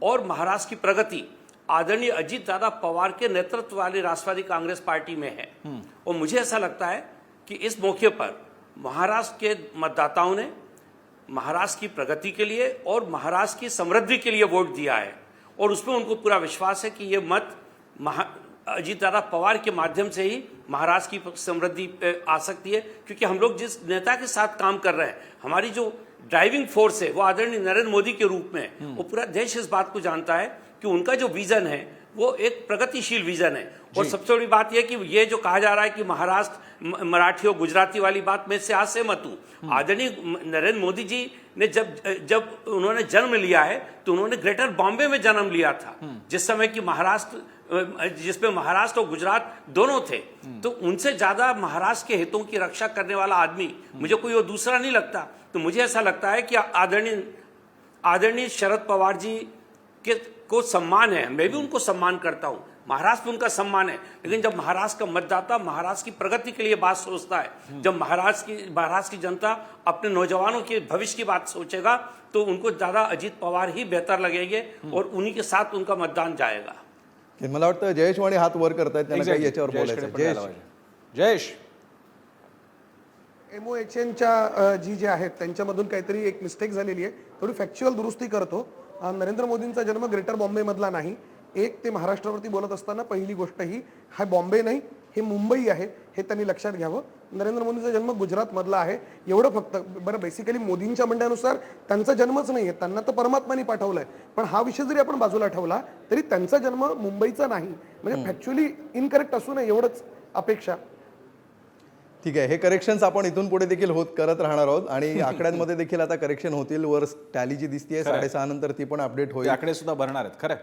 और महाराष्ट्र की प्रगति आदरणीय अजीत दादा पवार के नेतृत्व वाली राष्ट्रवादी कांग्रेस पार्टी में है। और मुझे ऐसा लगता है कि इस मौके पर महाराष्ट्र के मतदाताओं ने महाराष्ट्र की प्रगति के लिए और महाराष्ट्र की समृद्धि के लिए वोट दिया है, और उसमें उनको पूरा विश्वास है कि ये मत अजीत दादा पवार के माध्यम से ही महाराष्ट्र की समृद्धि आ सकती है। क्योंकि हम लोग जिस नेता के साथ काम कर रहे हैं, हमारी जो ड्राइविंग फोर्स है वो आदरणीय नरेंद्र मोदी के रूप में, वो पूरा देश इस बात को जानता है कि उनका जो विजन है वो एक प्रगतिशील विजन है। और सबसे बड़ी बात यह कि ये जो कहा जा रहा है कि महाराष्ट्र मराठी और गुजराती वाली बात, मैं इससे असहमत हूँ। आदरणीय नरेंद्र मोदी जी ने जब उन्होंने जन्म लिया है तो उन्होंने ग्रेटर बॉम्बे में जन्म लिया था, जिस समय की जिसमें महाराष्ट्र और गुजरात दोनों थे। तो उनसे ज्यादा महाराष्ट्र के हितों की रक्षा करने वाला आदमी मुझे कोई और दूसरा नहीं लगता। तो मुझे ऐसा लगता है कि आदरणीय शरद पवार जी को सम्मान है, मैं भी उनको सम्मान करता हूं, महाराष्ट्र में उनका सम्मान है। लेकिन जब महाराष्ट्र का मतदाता महाराष्ट्र की प्रगति के लिए बात सोचता है, जब महाराष्ट्र की जनता अपने नौजवानों के भविष्य की बात सोचेगा, तो उनको ज्यादा अजित पवार ही बेहतर लगेंगे और उन्हीं के साथ उनका मतदान जाएगा। मला वाटतं जयेश वाणी हात वर करतायत, त्यांना काही याच्यावर बोलायचं आहे. जयेश, MOHNच्या जे आहेत त्यांच्यामधून काहीतरी एक मिस्टेक झालेली आहे, थोडी फॅक्च्युअल दुरुस्ती करतो. नरेंद्र मोदींचा जन्म ग्रेटर बॉम्बे मधला नाही. एक ते महाराष्ट्रावरती बोलत असताना पहिली गोष्ट ही, हा बॉम्बे नाही, हे मुंबई आहे, हे त्यांनी लक्षात घ्यावं. नरेंद्र मोदींचा जन्म गुजरात मधला आहे, एवढं फक्त. बरं, बेसिकली मोदींच्या म्हणण्यानुसार त्यांचा जन्मच नाही आहे, त्यांना तर परमात्माने पाठवलंय. पण हा विषय जरी आपण बाजूला ठेवला तरी त्यांचा जन्म मुंबईचा नाही, म्हणजे फॅक्च्युअली इनकरेक्ट असू नये एवढंच अपेक्षा. ठीक आहे, हे करेक्शन्स आपण इथून पुढे देखील करत राहणार आहोत आणि आकड्यांमध्ये देखील आता करेक्शन होतील. वर टॅली जी दिसतीये 6:30 नंतर ती पण अपडेट होईल. आकडे सुद्धा भरणार आहेत खरं.